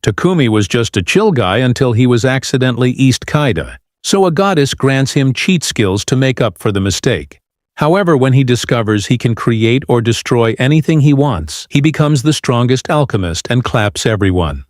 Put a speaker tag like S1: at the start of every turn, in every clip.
S1: Takumi was just a chill guy until he was accidentally East Kaida, so a goddess grants him cheat skills to make up for the mistake. However, when he discovers he can create or destroy anything he wants, he becomes the strongest alchemist and claps everyone.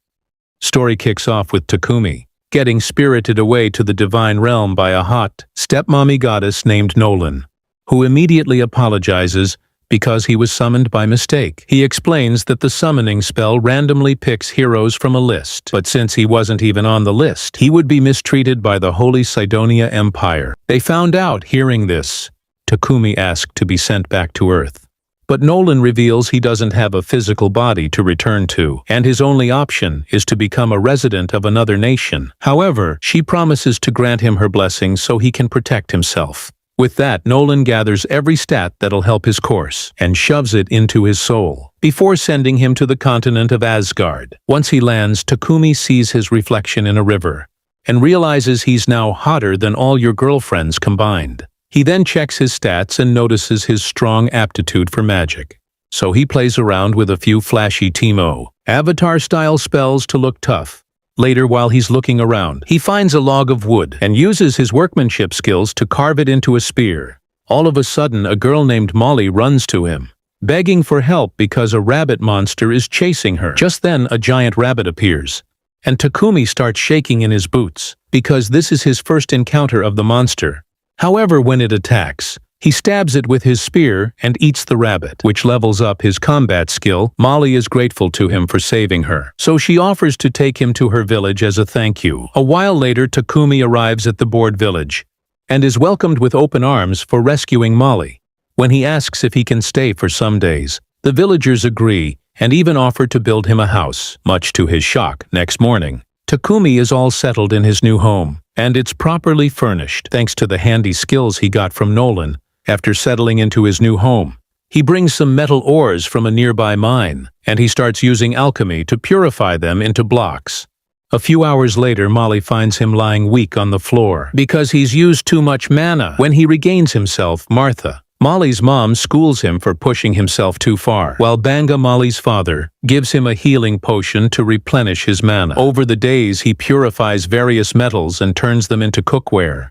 S1: Story kicks off with Takumi getting spirited away to the divine realm by a hot stepmommy goddess named Nolan, who immediately apologizes because he was summoned by mistake. He explains that the summoning spell randomly picks heroes from a list, but since he wasn't even on the list, he would be mistreated by the Holy Sidonia Empire. They found out. Hearing this, Takumi asked to be sent back to Earth. But Nolan reveals he doesn't have a physical body to return to, and his only option is to become a resident of another nation. However, she promises to grant him her blessing so he can protect himself. With that, Nolan gathers every stat that'll help his course and shoves it into his soul, before sending him to the continent of Asgard. Once he lands, Takumi sees his reflection in a river and realizes he's now hotter than all your girlfriends combined. He then checks his stats and notices his strong aptitude for magic. So he plays around with a few flashy Teemo Avatar-style spells to look tough. Later, while he's looking around, he finds a log of wood and uses his workmanship skills to carve it into a spear. All of a sudden, a girl named Molly runs to him, begging for help because a rabbit monster is chasing her. Just then, a giant rabbit appears, and Takumi starts shaking in his boots, because this is his first encounter of the monster. However, when it attacks, he stabs it with his spear and eats the rabbit, which levels up his combat skill. Molly is grateful to him for saving her, so she offers to take him to her village as a thank you. A while later, Takumi arrives at the bored village and is welcomed with open arms for rescuing Molly. When he asks if he can stay for some days, the villagers agree and even offer to build him a house. Much to his shock, next morning, Takumi is all settled in his new home, and it's properly furnished thanks to the handy skills he got from Nolan. After settling into his new home, he brings some metal ores from a nearby mine, and he starts using alchemy to purify them into blocks. A few hours later, Molly finds him lying weak on the floor because he's used too much mana. When he regains himself, Martha, Molly's mom, schools him for pushing himself too far, while Banga, Molly's father, gives him a healing potion to replenish his mana. Over the days, he purifies various metals and turns them into cookware,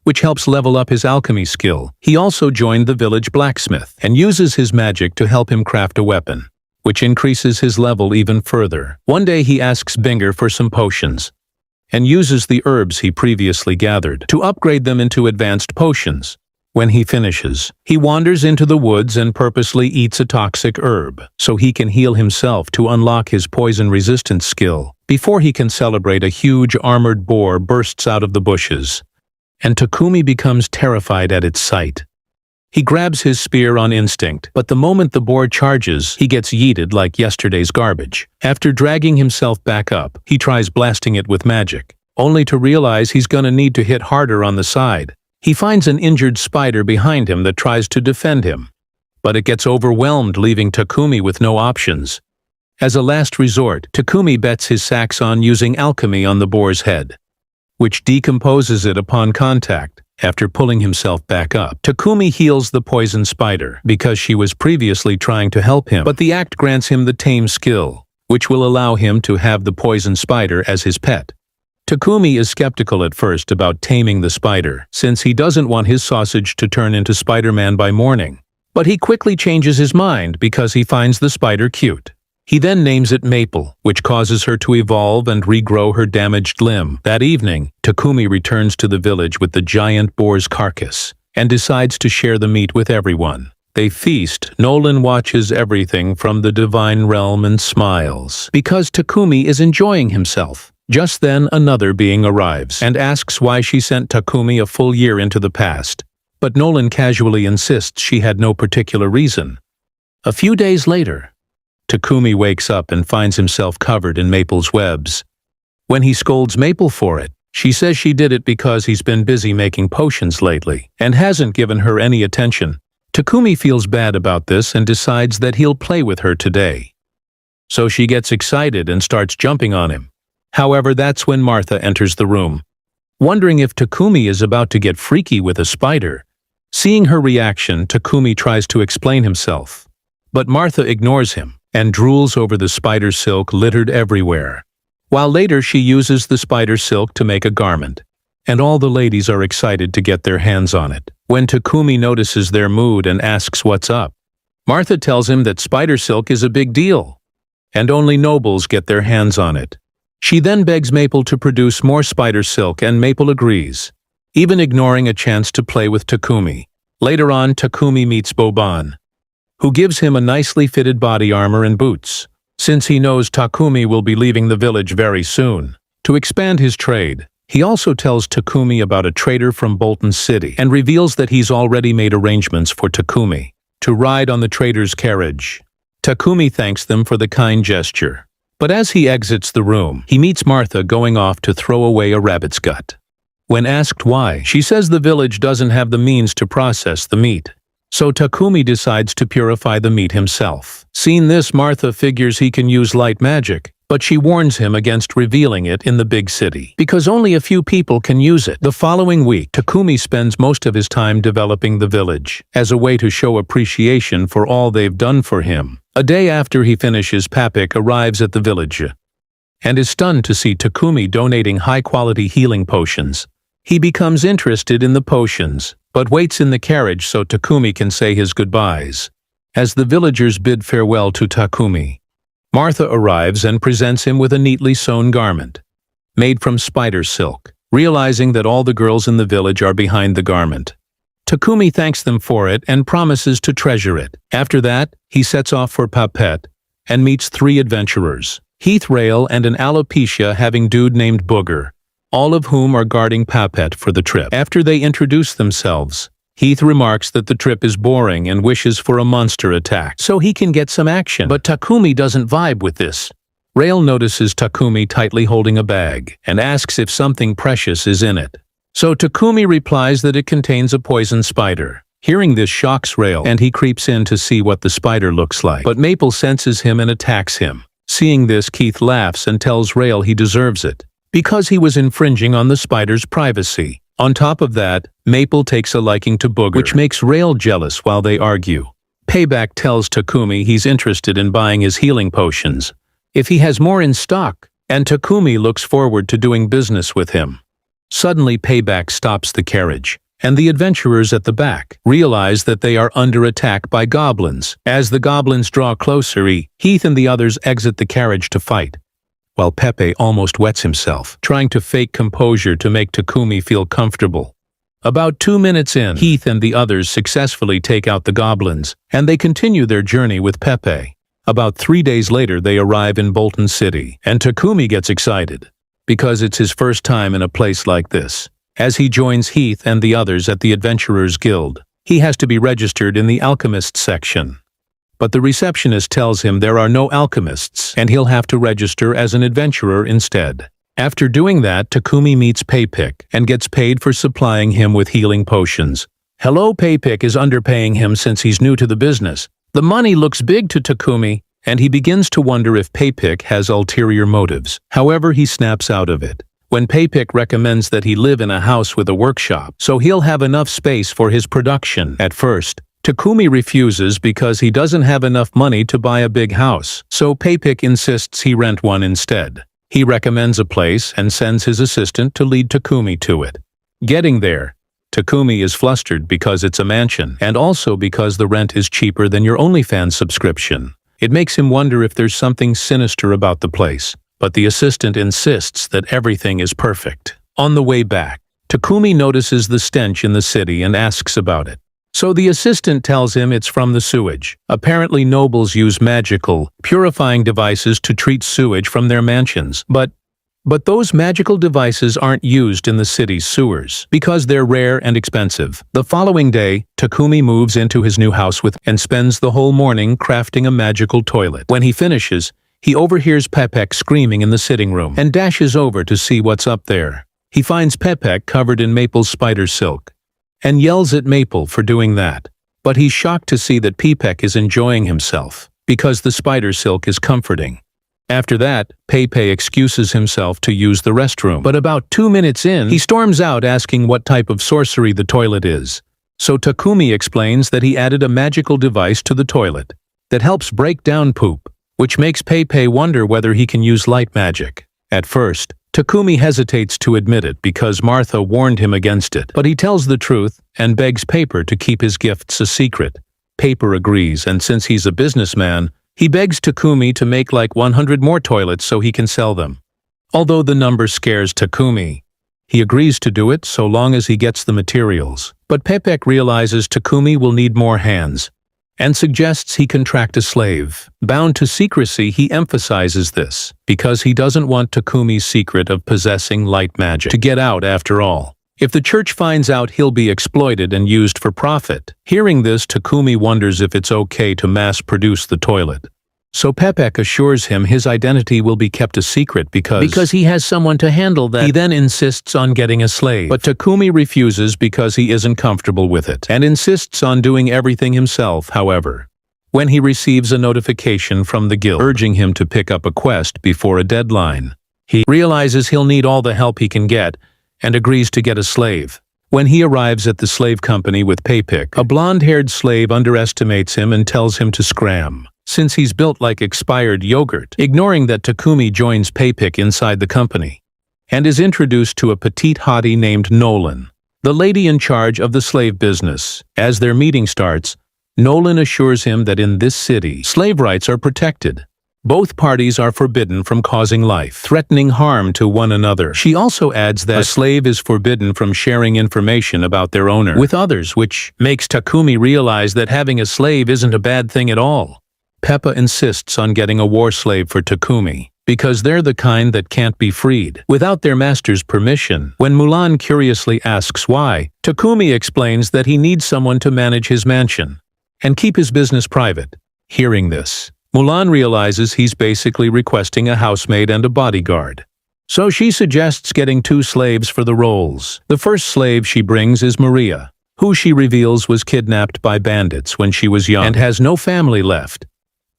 S1: which helps level up his alchemy skill. He also joined the village blacksmith and uses his magic to help him craft a weapon, which increases his level even further. One day he asks Binger for some potions and uses the herbs he previously gathered to upgrade them into advanced potions. When he finishes, he wanders into the woods and purposely eats a toxic herb so he can heal himself to unlock his poison resistance skill. Before he can celebrate, a huge armored boar bursts out of the bushes, and Takumi becomes terrified at its sight. He grabs his spear on instinct, but the moment the boar charges, he gets yeeted like yesterday's garbage. After dragging himself back up, he tries blasting it with magic, only to realize he's gonna need to hit harder on the side. He finds an injured spider behind him that tries to defend him, but it gets overwhelmed, leaving Takumi with no options. As a last resort, Takumi bets his sacks on using alchemy on the boar's head, which decomposes it upon contact. After pulling himself back up, Takumi heals the poison spider because she was previously trying to help him, but the act grants him the tame skill, which will allow him to have the poison spider as his pet. Takumi is skeptical at first about taming the spider, since he doesn't want his sausage to turn into Spider-Man by morning. But he quickly changes his mind because he finds the spider cute. He then names it Maple, which causes her to evolve and regrow her damaged limb. That evening, Takumi returns to the village with the giant boar's carcass and decides to share the meat with everyone. They feast. Nolan watches everything from the divine realm and smiles because Takumi is enjoying himself. Just then, another being arrives and asks why she sent Takumi a full year into the past, but Nolan casually insists she had no particular reason. A few days later, Takumi wakes up and finds himself covered in Maple's webs. When he scolds Maple for it, she says she did it because he's been busy making potions lately and hasn't given her any attention. Takumi feels bad about this and decides that he'll play with her today. So she gets excited and starts jumping on him. However, that's when Martha enters the room, wondering if Takumi is about to get freaky with a spider. Seeing her reaction, Takumi tries to explain himself, but Martha ignores him and drools over the spider silk littered everywhere. while later she uses the spider silk to make a garment. And all the ladies are excited to get their hands on it. When Takumi notices their mood and asks what's up, Martha tells him that spider silk is a big deal, and only nobles get their hands on it. She then begs Maple to produce more spider silk, and Maple agrees, even ignoring a chance to play with Takumi. Later on, Takumi meets Boban, who gives him a nicely fitted body armor and boots, since he knows Takumi will be leaving the village very soon. To expand his trade, he also tells Takumi about a trader from Bolton City and reveals that he's already made arrangements for Takumi to ride on the trader's carriage. Takumi thanks them for the kind gesture, but as he exits the room, he meets Martha going off to throw away a rabbit's gut. When asked why, she says the village doesn't have the means to process the meat, so Takumi decides to purify the meat himself. Seeing this, Martha figures he can use light magic, but she warns him against revealing it in the big city, because only a few people can use it. The following week, Takumi spends most of his time developing the village, as a way to show appreciation for all they've done for him. A day after he finishes, Papik arrives at the village, and is stunned to see Takumi donating high-quality healing potions. He becomes interested in the potions, but waits in the carriage so Takumi can say his goodbyes. As the villagers bid farewell to Takumi, Martha arrives and presents him with a neatly sewn garment, made from spider silk. Realizing that all the girls in the village are behind the garment, Takumi thanks them for it and promises to treasure it. After that, he sets off for Papet and meets 3 adventurers, Heath Rail and an alopecia having dude named Booger, all of whom are guarding Papet for the trip. After they introduce themselves, Heath remarks that the trip is boring and wishes for a monster attack so he can get some action. But Takumi doesn't vibe with this. Rail notices Takumi tightly holding a bag and asks if something precious is in it. So Takumi replies that it contains a poison spider. Hearing this shocks Rail, and he creeps in to see what the spider looks like. But Maple senses him and attacks him. Seeing this, Keith laughs and tells Rail he deserves it, because he was infringing on the spider's privacy. On top of that, Maple takes a liking to Booger, which makes Rail jealous while they argue. Payback tells Takumi he's interested in buying his healing potions if he has more in stock, and Takumi looks forward to doing business with him. Suddenly, Payback stops the carriage, and the adventurers at the back realize that they are under attack by goblins. As the goblins draw closer, Heath and the others exit the carriage to fight, while Pepe almost wets himself, trying to fake composure to make Takumi feel comfortable. About 2 minutes in, Heath and the others successfully take out the goblins, and they continue their journey with Pepe. About 3 days later, they arrive in Bolton City, and Takumi gets excited, because it's his first time in a place like this. As he joins Heath and the others at the Adventurers Guild, he has to be registered in the Alchemist section. But the receptionist tells him there are no alchemists, and he'll have to register as an adventurer instead. After doing that, Takumi meets Paypick and gets paid for supplying him with healing potions. Hello, Paypick is underpaying him since he's new to the business. The money looks big to Takumi, and he begins to wonder if Paypick has ulterior motives. However, he snaps out of it when Paypick recommends that he live in a house with a workshop, so he'll have enough space for his production. At first, Takumi refuses because he doesn't have enough money to buy a big house, so Paypick insists he rent one instead. He recommends a place and sends his assistant to lead Takumi to it. Getting there, Takumi is flustered because it's a mansion, and also because the rent is cheaper than your OnlyFans subscription. It makes him wonder if there's something sinister about the place, but the assistant insists that everything is perfect. On the way back, Takumi notices the stench in the city and asks about it. So the assistant tells him it's from the sewage. Apparently nobles use magical, purifying devices to treat sewage from their mansions, but those magical devices aren't used in the city's sewers because they're rare and expensive. The following day, Takumi moves into his new house and spends the whole morning crafting a magical toilet. When he finishes, he overhears Pepek screaming in the sitting room and dashes over to see what's up there. He finds Pepek covered in maple spider silk and yells at Maple for doing that. But he's shocked to see that Pepek is enjoying himself because the spider silk is comforting. After that, Pepe excuses himself to use the restroom. But about 2 minutes in, he storms out asking what type of sorcery the toilet is. So Takumi explains that he added a magical device to the toilet that helps break down poop, which makes Pepe wonder whether he can use light magic. At first, Takumi hesitates to admit it because Martha warned him against it, but he tells the truth and begs Paper to keep his gifts a secret. Paper agrees, and since he's a businessman, he begs Takumi to make like 100 more toilets so he can sell them. Although the number scares Takumi, he agrees to do it so long as he gets the materials. But Pepek realizes Takumi will need more hands and suggests he contract a slave. Bound to secrecy, he emphasizes this because he doesn't want Takumi's secret of possessing light magic to get out after all. If the church finds out, he'll be exploited and used for profit. Hearing this, Takumi wonders if it's okay to mass-produce the toilet. So Pepek assures him his identity will be kept a secret because he has someone to handle that. He then insists on getting a slave, but Takumi refuses because he isn't comfortable with it, and insists on doing everything himself. However, when he receives a notification from the guild urging him to pick up a quest before a deadline, he realizes he'll need all the help he can get and agrees to get a slave. When he arrives at the slave company with Pepek, a blonde-haired slave underestimates him and tells him to scram, since he's built like expired yogurt, ignoring that Takumi joins Pepek inside the company and is introduced to a petite hottie named Nolan, the lady in charge of the slave business. As their meeting starts, Nolan assures him that in this city, slave rights are protected. Both parties are forbidden from causing life-threatening harm to one another. She also adds that a slave is forbidden from sharing information about their owner with others, which makes Takumi realize that having a slave isn't a bad thing at all. Peppa insists on getting a war slave for Takumi, because they're the kind that can't be freed without their master's permission. When Mulan curiously asks why, Takumi explains that he needs someone to manage his mansion and keep his business private. Hearing this, Mulan realizes he's basically requesting a housemaid and a bodyguard. So she suggests getting 2 slaves for the roles. The first slave she brings is Maria, who she reveals was kidnapped by bandits when she was young and has no family left.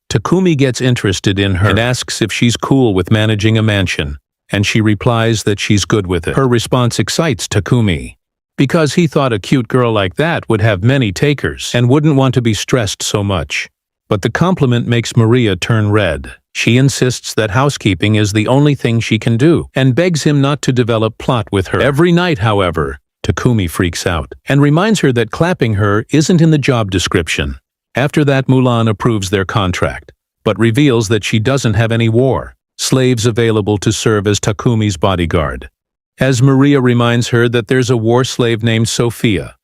S1: Takumi gets interested in her and asks if she's cool with managing a mansion, and she replies that she's good with it. Her response excites Takumi, because he thought a cute girl like that would have many takers and wouldn't want to be stressed so much. But the compliment makes Maria turn red. She insists that housekeeping is the only thing she can do, and begs him not to develop plot with her. Every night, however, Takumi freaks out and reminds her that clapping her isn't in the job description. After that, Mulan approves their contract, but reveals that she doesn't have any war slaves available to serve as Takumi's bodyguard. As Maria reminds her that there's a war slave named Sophia,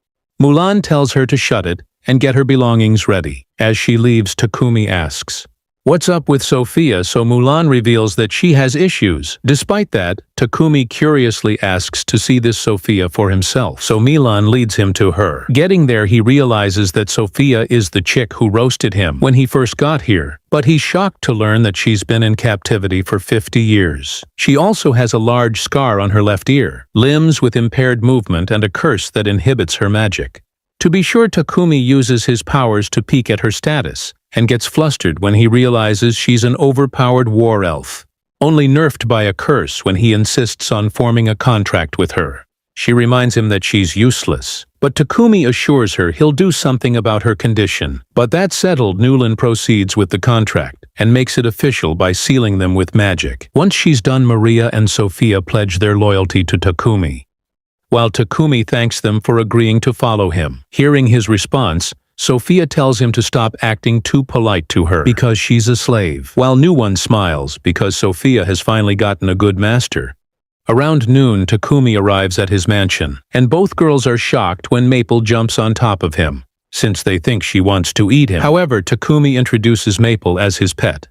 S1: Mulan tells her to shut it and get her belongings ready. As she leaves, Takumi asks, "What's up with Sophia?" So Mulan reveals that she has issues. Despite that, Takumi curiously asks to see this Sophia for himself, so Mulan leads him to her. Getting there, he realizes that Sophia is the chick who roasted him when he first got here, but he's shocked to learn that she's been in captivity for 50 years. She also has a large scar on her left ear, limbs with impaired movement, and a curse that inhibits her magic. To be sure, Takumi uses his powers to peek at her status, and gets flustered when he realizes she's an overpowered war elf, only nerfed by a curse when he insists on forming a contract with her. She reminds him that she's useless, but Takumi assures her he'll do something about her condition. But that settled, Nulan proceeds with the contract and makes it official by sealing them with magic. Once she's done, Maria and Sophia pledge their loyalty to Takumi, while Takumi thanks them for agreeing to follow him. Hearing his response, Sophia tells him to stop acting too polite to her because she's a slave, while Nuwan smiles because Sophia has finally gotten a good master. Around noon, Takumi arrives at his mansion, and both girls are shocked when Maple jumps on top of him, since they think she wants to eat him. However, Takumi introduces Maple as his pet,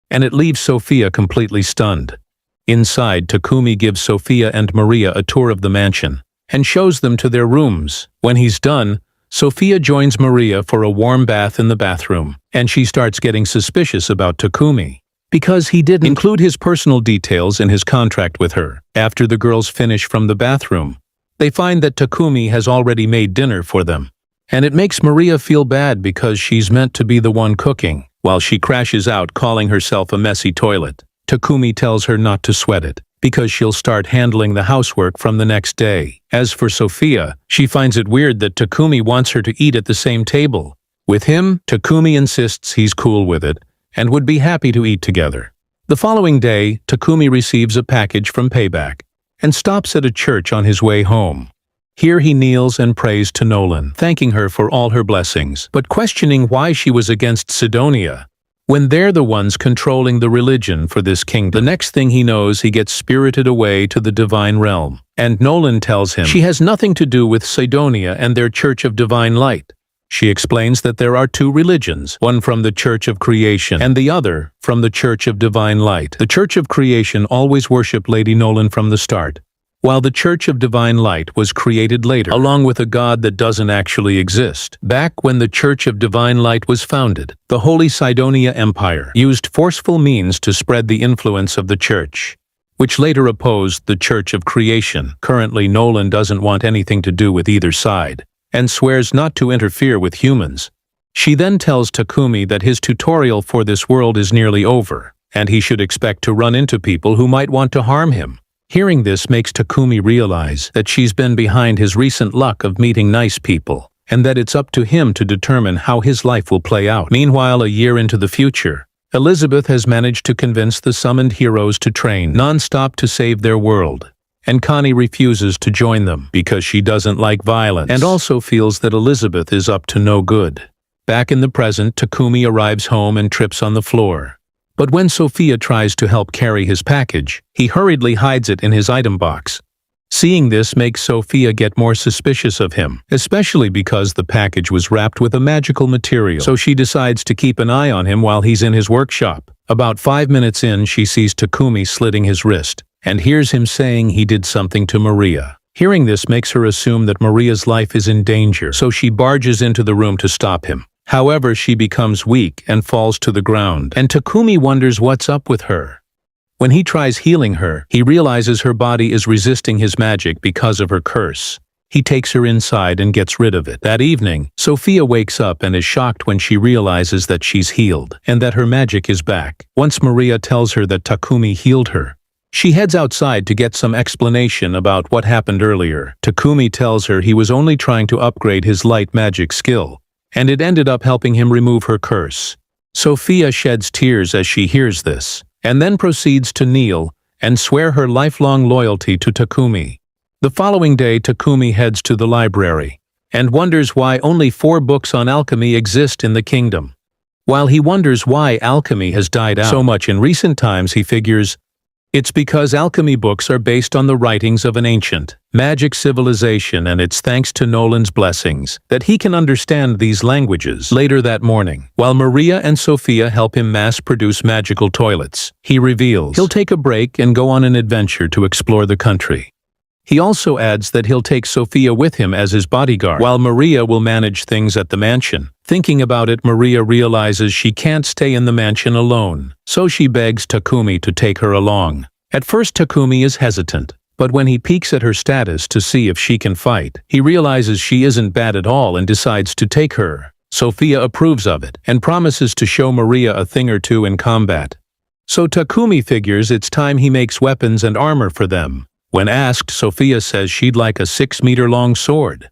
S1: and it leaves Sophia completely stunned. Inside, Takumi gives Sophia and Maria a tour of the mansion and shows them to their rooms. When he's done, Sophia joins Maria for a warm bath in the bathroom, and she starts getting suspicious about Takumi because he didn't include his personal details in his contract with her. After the girls finish from the bathroom, they find that Takumi has already made dinner for them, and it makes Maria feel bad because she's meant to be the one cooking, while she crashes out calling herself a messy toilet. Takumi tells her not to sweat it, because she'll start handling the housework from the next day. As for Sophia, she finds it weird that Takumi wants her to eat at the same table with him. Takumi insists he's cool with it and would be happy to eat together. The following day, Takumi receives a package from Payback and stops at a church on his way home. Here he kneels and prays to Nolan, thanking her for all her blessings, but questioning why she was against Sidonia, when they're the ones controlling the religion for this kingdom. The next thing he knows, he gets spirited away to the divine realm, and Nolan tells him she has nothing to do with Sidonia and their Church of Divine Light. She explains that there are two religions, one from the Church of Creation and the other from the Church of Divine Light. The Church of Creation always worshipped Lady Nolan from the start, while the Church of Divine Light was created later, along with a god that doesn't actually exist. Back when the Church of Divine Light was founded, the Holy Sidonia Empire used forceful means to spread the influence of the church, which later opposed the Church of Creation. Currently, Nolan doesn't want anything to do with either side, and swears not to interfere with humans. She then tells Takumi that his tutorial for this world is nearly over, and he should expect to run into people who might want to harm him. Hearing this makes Takumi realize that she's been behind his recent luck of meeting nice people, and that it's up to him to determine how his life will play out. Meanwhile, a year into the future, Elizabeth has managed to convince the summoned heroes to train non-stop to save their world, and Connie refuses to join them because she doesn't like violence and also feels that Elizabeth is up to no good. Back in the present, Takumi arrives home and trips on the floor. But when Sophia tries to help carry his package, he hurriedly hides it in his item box. Seeing this makes Sophia get more suspicious of him, especially because the package was wrapped with a magical material, so she decides to keep an eye on him while he's in his workshop. About 5 minutes in, she sees Takumi slitting his wrist, and hears him saying he did something to Maria. Hearing this makes her assume that Maria's life is in danger, so she barges into the room to stop him. However, she becomes weak and falls to the ground, and Takumi wonders what's up with her. When he tries healing her, he realizes her body is resisting his magic because of her curse. He takes her inside and gets rid of it. That evening, Sophia wakes up and is shocked when she realizes that she's healed, and that her magic is back. Once Maria tells her that Takumi healed her, she heads outside to get some explanation about what happened earlier. Takumi tells her he was only trying to upgrade his light magic skill, and it ended up helping him remove her curse. Sophia sheds tears as she hears this, and then proceeds to kneel and swear her lifelong loyalty to Takumi. The following day, Takumi heads to the library, and wonders why only 4 books on alchemy exist in the kingdom. While he wonders why alchemy has died out so much in recent times, he figures it's because alchemy books are based on the writings of an ancient, magic civilization, and it's thanks to Nolan's blessings that he can understand these languages. Later that morning, while Maria and Sophia help him mass-produce magical toilets, he reveals he'll take a break and go on an adventure to explore the country. He also adds that he'll take Sophia with him as his bodyguard, while Maria will manage things at the mansion. Thinking about it, Maria realizes she can't stay in the mansion alone, so she begs Takumi to take her along. At first, Takumi is hesitant, but when he peeks at her status to see if she can fight, he realizes she isn't bad at all and decides to take her. Sophia approves of it and promises to show Maria a thing or two in combat. So Takumi figures it's time he makes weapons and armor for them. When asked, Sophia says she'd like a 6-meter-long sword,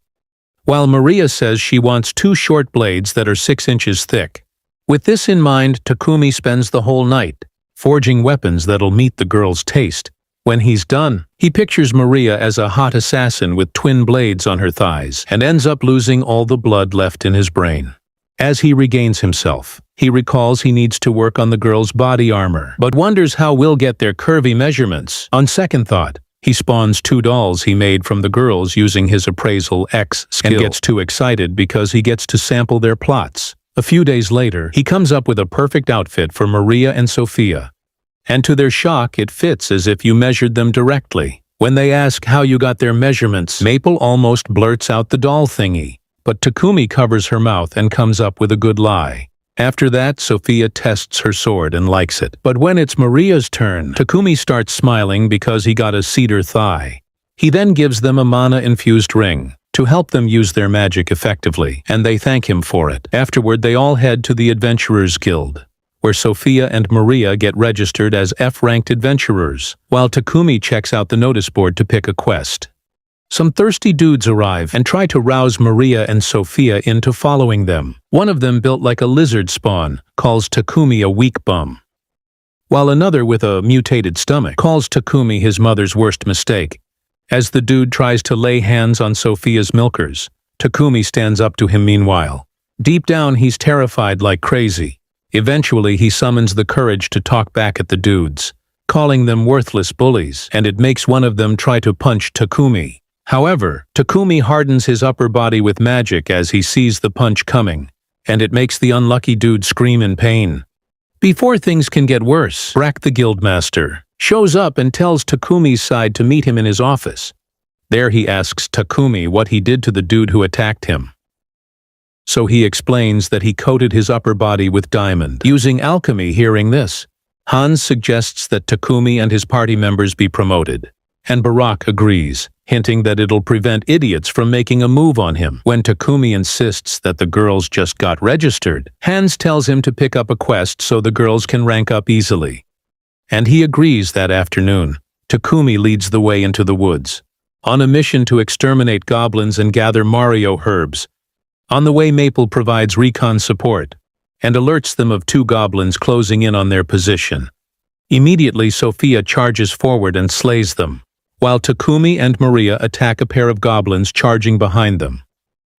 S1: while Maria says she wants 2 short blades that are 6 inches thick. With this in mind, Takumi spends the whole night forging weapons that'll meet the girl's taste. When he's done, he pictures Maria as a hot assassin with twin blades on her thighs, and ends up losing all the blood left in his brain. As he regains himself, he recalls he needs to work on the girl's body armor, but wonders how we'll get their curvy measurements. On second thought, he spawns 2 dolls he made from the girls using his Appraisal X skill, and gets too excited because he gets to sample their plots. A few days later, he comes up with a perfect outfit for Maria and Sophia, and to their shock, it fits as if you measured them directly. When they ask how you got their measurements, Maple almost blurts out the doll thingy, but Takumi covers her mouth and comes up with a good lie. After that, Sophia tests her sword and likes it. But when it's Maria's turn, Takumi starts smiling because he got a cedar thigh. He then gives them a mana-infused ring to help them use their magic effectively, and they thank him for it. Afterward, they all head to the Adventurers Guild, where Sophia and Maria get registered as F-ranked adventurers, while Takumi checks out the notice board to pick a quest. Some thirsty dudes arrive and try to rouse Maria and Sophia into following them. One of them, built like a lizard spawn, calls Takumi a weak bum. while another with a mutated stomach calls Takumi his mother's worst mistake. As the dude tries to lay hands on Sophia's milkers, Takumi stands up to him meanwhile. Deep down, he's terrified like crazy. Eventually, he summons the courage to talk back at the dudes, calling them worthless bullies, and it makes one of them try to punch Takumi. However, Takumi hardens his upper body with magic as he sees the punch coming, and it makes the unlucky dude scream in pain. Before things can get worse, Brack the guildmaster shows up and tells Takumi's side to meet him in his office. There he asks Takumi what he did to the dude who attacked him. So he explains that he coated his upper body with diamond, using alchemy. Hearing this, Hans suggests that Takumi and his party members be promoted, and Barak agrees, hinting that it'll prevent idiots from making a move on him. When Takumi insists that the girls just got registered, Hans tells him to pick up a quest so the girls can rank up easily. And he agrees. That afternoon, Takumi leads the way into the woods, on a mission to exterminate goblins and gather Mario herbs. On the way, Maple provides recon support and alerts them of 2 goblins closing in on their position. Immediately, Sophia charges forward and slays them, while Takumi and Maria attack a pair of goblins charging behind them.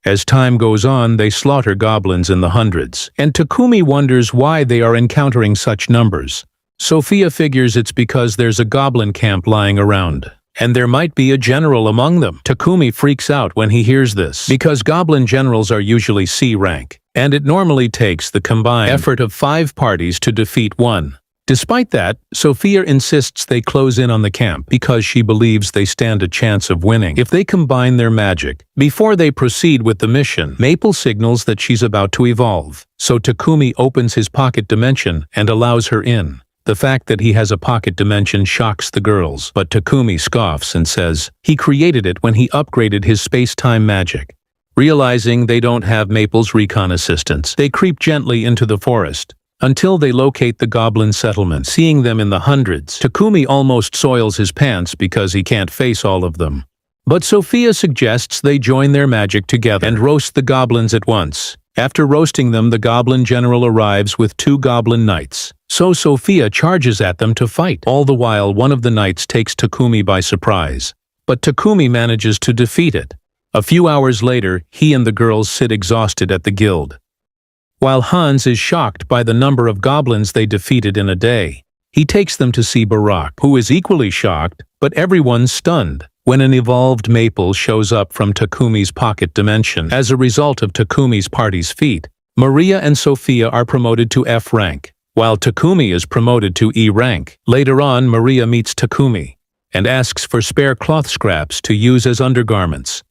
S1: As time goes on, they slaughter goblins in the hundreds, and Takumi wonders why they are encountering such numbers. Sophia figures it's because there's a goblin camp lying around, and there might be a general among them. Takumi freaks out when he hears this, because goblin generals are usually C rank, and it normally takes the combined effort of 5 parties to defeat one. Despite that, Sophia insists they close in on the camp because she believes they stand a chance of winning if they combine their magic. Before they proceed with the mission, Maple signals that she's about to evolve, so Takumi opens his pocket dimension and allows her in. The fact that he has a pocket dimension shocks the girls, but Takumi scoffs and says he created it when he upgraded his space-time magic. Realizing they don't have Maple's recon assistance, they creep gently into the forest until they locate the goblin settlement. Seeing them in the hundreds, Takumi almost soils his pants because he can't face all of them. But Sophia suggests they join their magic together and roast the goblins at once. After roasting them, the goblin general arrives with 2 goblin knights, so Sophia charges at them to fight. All the while, one of the knights takes Takumi by surprise, but Takumi manages to defeat it. A few hours later, he and the girls sit exhausted at the guild, while Hans is shocked by the number of goblins they defeated in a day. He takes them to see Barak, who is equally shocked, but everyone's stunned when an evolved Maple shows up from Takumi's pocket dimension. As a result of Takumi's party's feat, Maria and Sophia are promoted to F rank, while Takumi is promoted to E rank. Later on, Maria meets Takumi and asks for spare cloth scraps to use as undergarments.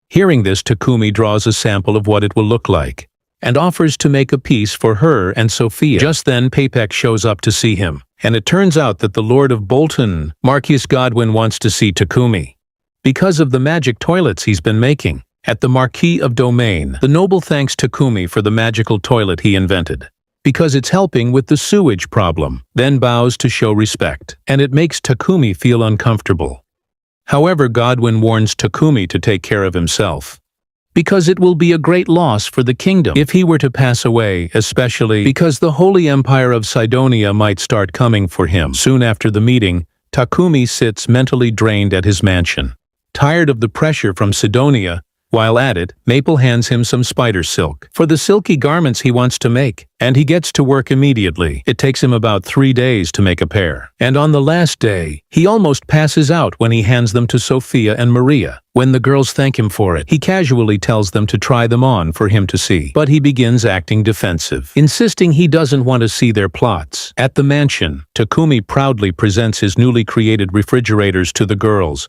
S1: Hearing this, Takumi draws a sample of what it will look like and offers to make a piece for her and Sophia. Just then, Papek shows up to see him, and it turns out that the Lord of Bolton, Marcus Godwin, wants to see Takumi because of the magic toilets he's been making. At the Marquis of Domain, the noble thanks Takumi for the magical toilet he invented, because it's helping with the sewage problem, then bows to show respect, and it makes Takumi feel uncomfortable. However, Godwin warns Takumi to take care of himself, because it will be a great loss for the kingdom if he were to pass away, especially because the Holy Empire of Cydonia might start coming for him. Soon after the meeting, Takumi sits mentally drained at his mansion, tired of the pressure from Cydonia. While at it, Maple hands him some spider silk for the silky garments he wants to make, and he gets to work immediately. It takes him about 3 days to make a pair, and on the last day, he almost passes out when he hands them to Sophia and Maria. When the girls thank him for it, he casually tells them to try them on for him to see, but he begins acting defensive, insisting he doesn't want to see their plots. At the mansion, Takumi proudly presents his newly created refrigerators to the girls.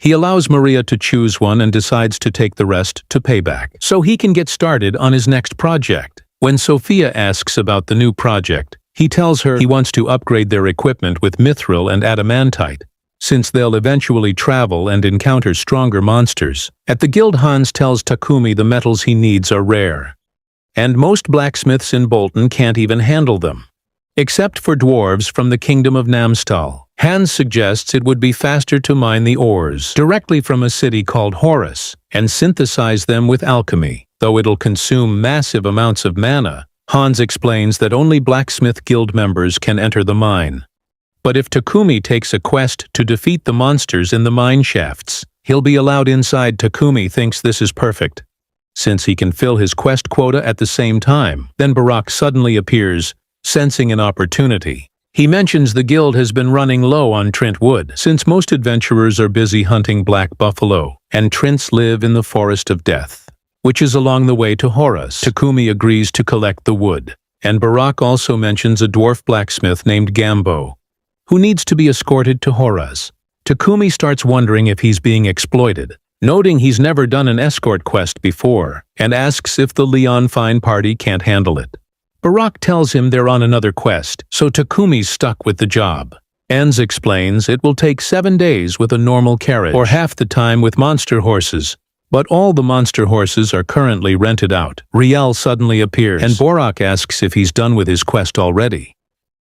S1: He allows Maria to choose one and decides to take the rest to pay back, so he can get started on his next project. When Sophia asks about the new project, he tells her he wants to upgrade their equipment with mithril and adamantite, since they'll eventually travel and encounter stronger monsters. At the guild, Hans tells Takumi the metals he needs are rare, and most blacksmiths in Bolton can't even handle them, except for dwarves from the kingdom of Namstal. Hans suggests it would be faster to mine the ores directly from a city called Horus and synthesize them with alchemy, though it'll consume massive amounts of mana. Hans explains that only blacksmith guild members can enter the mine, But if Takumi takes a quest to defeat the monsters in the mine shafts, he'll be allowed inside. Takumi thinks this is perfect, since he can fill his quest quota at the same time. Then Barak suddenly appears, sensing an opportunity. He mentions the guild has been running low on Trint wood, since most adventurers are busy hunting black buffalo, and Trints live in the Forest of Death, which is along the way to Horus. Takumi agrees to collect the wood, and Barak also mentions a dwarf blacksmith named Gambo, who needs to be escorted to Horus. Takumi starts wondering if he's being exploited, noting he's never done an escort quest before, and asks if the Leon Fine party can't handle it. Barak tells him they're on another quest, so Takumi's stuck with the job. Enz explains it will take 7 days with a normal carriage, or half the time with monster horses. But all the monster horses are currently rented out. Riel suddenly appears, and Barak asks if he's done with his quest already.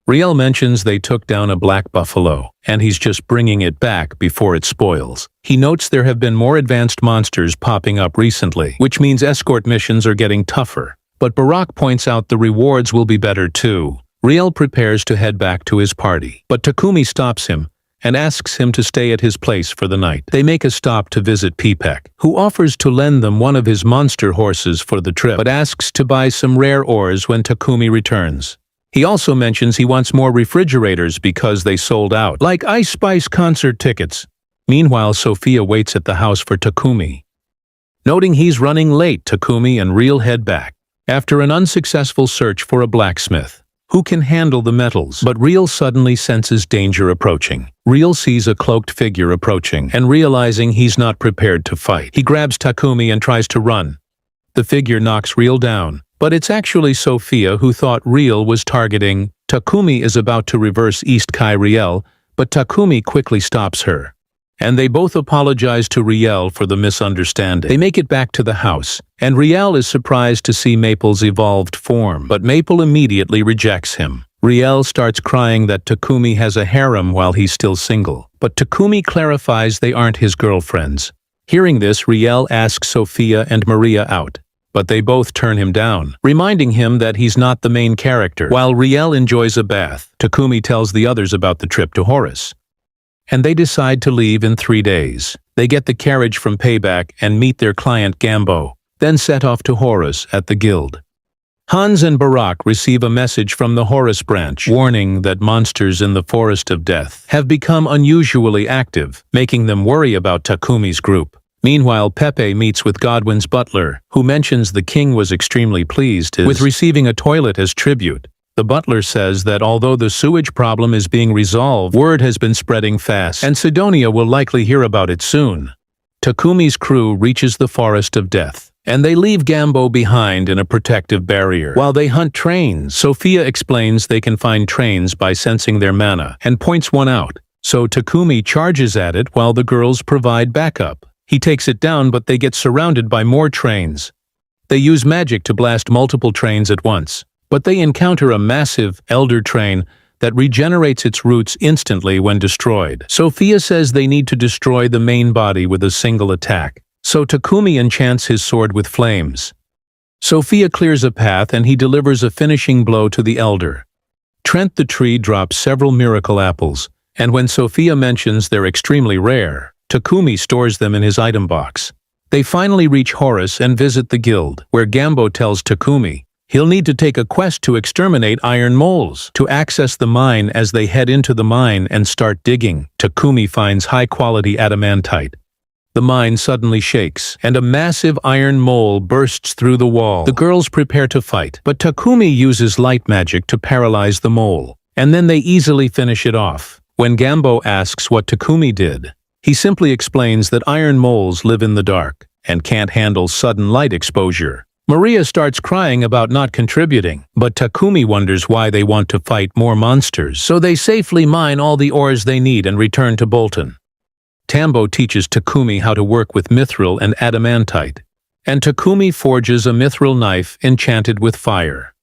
S1: Riel mentions they took down a black buffalo, and he's just bringing it back before it spoils. He notes there have been more advanced monsters popping up recently, which means escort missions are getting tougher. But Barak points out the rewards will be better too. Riel prepares to head back to his party, but Takumi stops him and asks him to stay at his place for the night. They make a stop to visit Pipek, who offers to lend them one of his monster horses for the trip, but asks to buy some rare ores when Takumi returns. He also mentions he wants more refrigerators because they sold out, like Ice Spice concert tickets. Meanwhile, Sophia waits at the house for Takumi. Noting he's running late, Takumi and Riel head back, after an unsuccessful search for a blacksmith who can handle the metals. But Riel suddenly senses danger approaching. Riel sees a cloaked figure approaching, and realizing he's not prepared to fight, he grabs Takumi and tries to run. The figure knocks Riel down, but it's actually Sophia who thought Riel was targeting. Takumi is about to reverse East Kai Riel, but Takumi quickly stops her, and they both apologize to Riel for the misunderstanding. They make it back to the house, and Riel is surprised to see Maple's evolved form, but Maple immediately rejects him. Riel starts crying that Takumi has a harem while he's still single, but Takumi clarifies they aren't his girlfriends. Hearing this, Riel asks Sophia and Maria out, but they both turn him down, reminding him that he's not the main character. While Riel enjoys a bath, Takumi tells the others about the trip to Horus, and they decide to leave in 3 days. They get the carriage from Payback and meet their client Gambo, then set off to Horus at the guild. Hans and Barak receive a message from the Horus branch, warning that monsters in the Forest of Death have become unusually active, making them worry about Takumi's group. Meanwhile, Pepe meets with Godwin's butler, who mentions the king was extremely pleased with receiving a toilet as tribute. The butler says that although the sewage problem is being resolved, word has been spreading fast, and Sidonia will likely hear about it soon. Takumi's crew reaches the Forest of Death, and they leave Gambo behind in a protective barrier. While they hunt trains, Sophia explains they can find trains by sensing their mana, and points one out, so Takumi charges at it while the girls provide backup. He takes it down, but they get surrounded by more trains. They use magic to blast multiple trains at once, but they encounter a massive elder train that regenerates its roots instantly when destroyed. Sophia says they need to destroy the main body with a single attack, so Takumi enchants his sword with flames. Sophia clears a path and he delivers a finishing blow to the elder. Trent the tree drops several miracle apples, and when Sophia mentions they're extremely rare, Takumi stores them in his item box. They finally reach Horus and visit the guild, where Gambo tells Takumi he'll need to take a quest to exterminate iron moles. To access the mine, as they head into the mine and start digging, Takumi finds high-quality adamantite. The mine suddenly shakes, and a massive iron mole bursts through the wall. The girls prepare to fight, but Takumi uses light magic to paralyze the mole, and then they easily finish it off. When Gambo asks what Takumi did, he simply explains that iron moles live in the dark and can't handle sudden light exposure. Maria starts crying about not contributing, but Takumi wonders why they want to fight more monsters, so they safely mine all the ores they need and return to Bolton. Tambo teaches Takumi how to work with mithril and adamantite, and Takumi forges a mithril knife enchanted with fire.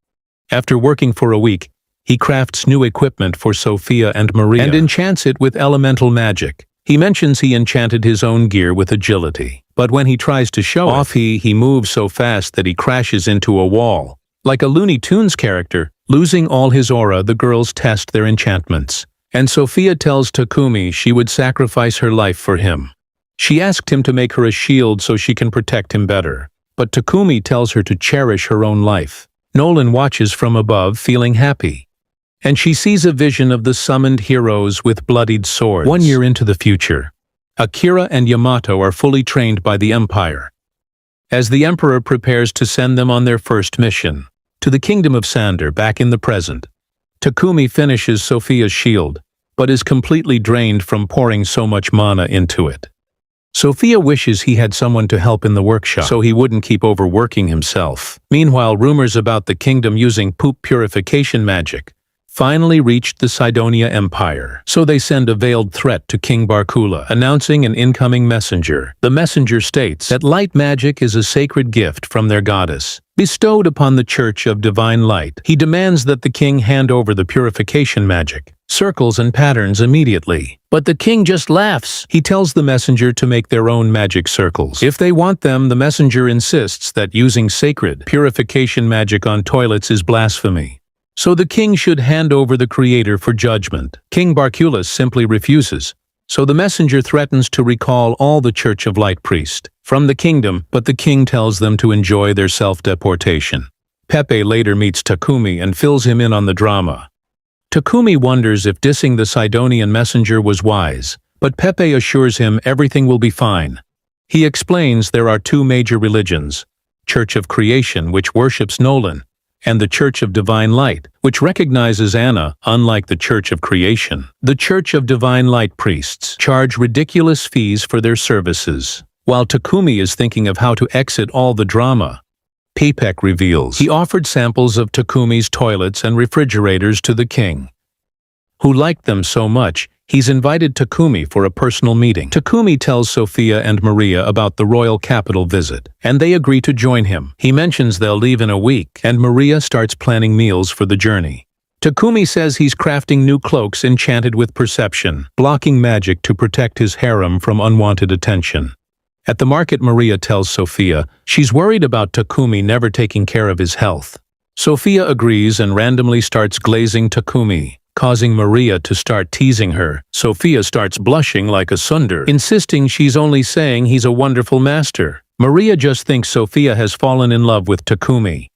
S1: After working for a week, he crafts new equipment for Sophia and Maria and enchants it with elemental magic. He mentions he enchanted his own gear with agility, but when he tries to show off, he moves so fast that he crashes into a wall. Like a Looney Tunes character, losing all his aura, the girls test their enchantments, And Sophia tells Takumi she would sacrifice her life for him. She asked him to make her a shield so she can protect him better. But Takumi tells her to cherish her own life. Nolan watches from above, feeling happy. And she sees a vision of the summoned heroes with bloodied swords. 1 year into the future, Akira and Yamato are fully trained by the Empire. As the Emperor prepares to send them on their first mission, to the Kingdom of Sander back in the present, Takumi finishes Sophia's shield, but is completely drained from pouring so much mana into it. Sophia wishes he had someone to help in the workshop so he wouldn't keep overworking himself. Meanwhile, rumors about the kingdom using poop purification magic finally reached the Cydonia Empire, so they send a veiled threat to King Barkula, announcing an incoming messenger. The messenger states that light magic is a sacred gift from their goddess, bestowed upon the Church of Divine Light. He demands that the king hand over the purification magic, circles and patterns immediately. But the king just laughs. He tells the messenger to make their own magic circles. If they want them, the messenger insists that using sacred purification magic on toilets is blasphemy. So the king should hand over the creator for judgment. King Barkulus simply refuses, so the messenger threatens to recall all the Church of Light priests from the kingdom, but the king tells them to enjoy their self-deportation. Pepe later meets Takumi and fills him in on the drama. Takumi wonders if dissing the Sidonian messenger was wise, but Pepe assures him everything will be fine. He explains there are two major religions, Church of Creation, which worships Nolan, and the Church of Divine Light, which recognizes Anna, unlike the Church of Creation. The Church of Divine Light priests charge ridiculous fees for their services. While Takumi is thinking of how to exit all the drama, Pepek reveals he offered samples of Takumi's toilets and refrigerators to the king, who liked them so much, he's invited Takumi for a personal meeting. Takumi tells Sophia and Maria about the royal capital visit, and they agree to join him. He mentions they'll leave in a week, and Maria starts planning meals for the journey. Takumi says he's crafting new cloaks enchanted with perception, blocking magic to protect his harem from unwanted attention. At the market, Maria tells Sophia she's worried about Takumi never taking care of his health. Sophia agrees and randomly starts glazing Takumi, causing Maria to start teasing her. Sophia starts blushing like a sunder, insisting she's only saying he's a wonderful master. Maria just thinks Sophia has fallen in love with Takumi,